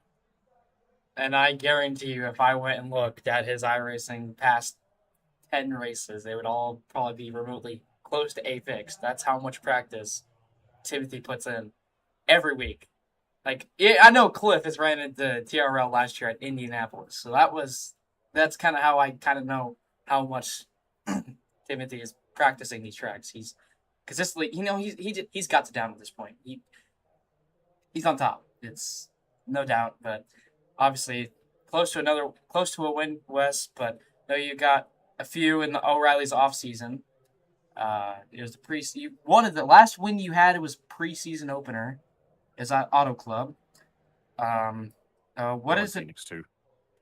And I guarantee you, if I went and looked at his iRacing past 10 races, they would all probably be remotely close to a fix. That's how much practice Timothy puts in every week. Like, I know Cliff has ran into TRL last year at Indianapolis, so that's kind of how I kind of know how much Timothy is practicing these tracks. He's consistently, he's got to down at this point. He's on top. It's no doubt, but obviously close to a win, Wes. But you got a few in the O'Reilly's off season. It was the last win you had. It was preseason opener. Is at Auto Club. What is it? Phoenix too.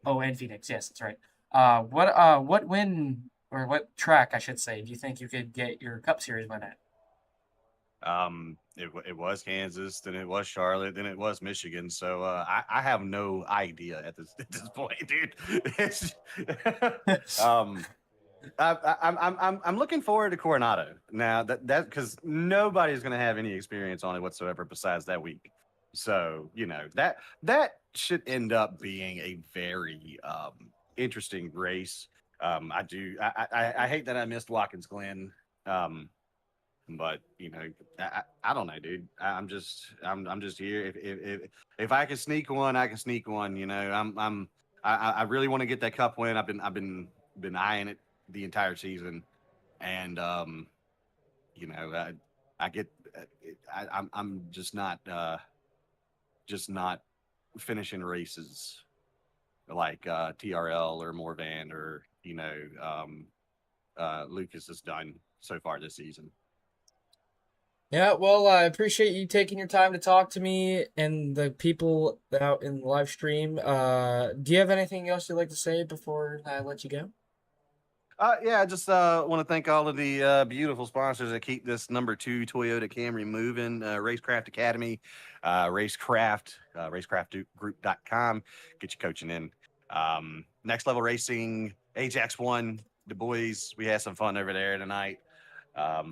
Oh, and Phoenix. Yes, that's right. What win or what track I should say do you think you could get your Cup Series win at? It was Kansas, then it was Charlotte, then it was Michigan. So I have no idea at this point, dude. I'm looking forward to Coronado now. That because nobody's gonna have any experience on it whatsoever besides that week. So that should end up being a very interesting race. I hate that I missed Watkins Glen. But I don't know, dude. I'm just here. If I can sneak one, I can sneak one. I really want to get that Cup win. I've been eyeing it the entire season, and I'm just not finishing races like TRL or Morvan or Lucas has done so far this season. Yeah, well, I appreciate you taking your time to talk to me and the people out in the live stream. Do you have anything else you'd like to say before I let you go? Yeah, I just want to thank all of the beautiful sponsors that keep this number 2 Toyota Camry moving. Racecraft Academy, racecraftgroup.com. Get your coaching in. Next Level Racing, Ajax One, the boys. We had some fun over there tonight. A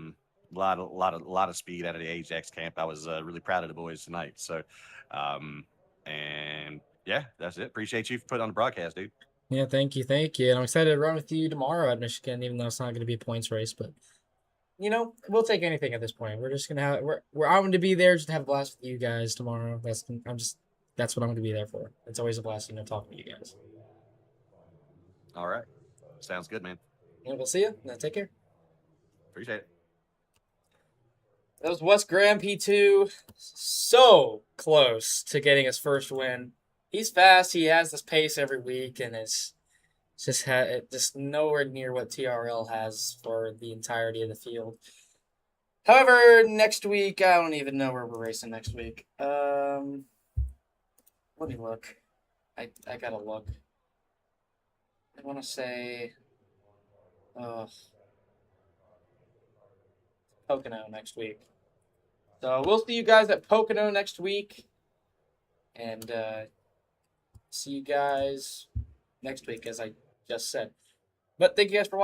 lot of speed out of the Ajax camp. I was really proud of the boys tonight. So, and yeah, that's it. Appreciate you for putting on the broadcast, dude. Yeah, thank you, And I'm excited to run with you tomorrow at Michigan, even though it's not going to be a points race. But we'll take anything at this point. We're just gonna have I'm going to be there just to have a blast with you guys tomorrow. That's what I'm going to be there for. It's always a blast, talking to you guys. All right, sounds good, man. And we'll see you. Now, take care. Appreciate it. That was Wes Graham, P2. So close to getting his first win. He's fast. He has this pace every week, and it's just nowhere near what TRL has for the entirety of the field. However, next week, I don't even know where we're racing next week. Let me look. I gotta look. I want to say, Pocono next week. So we'll see you guys at Pocono next week, and see you guys next week, as I just said. But thank you guys for watching.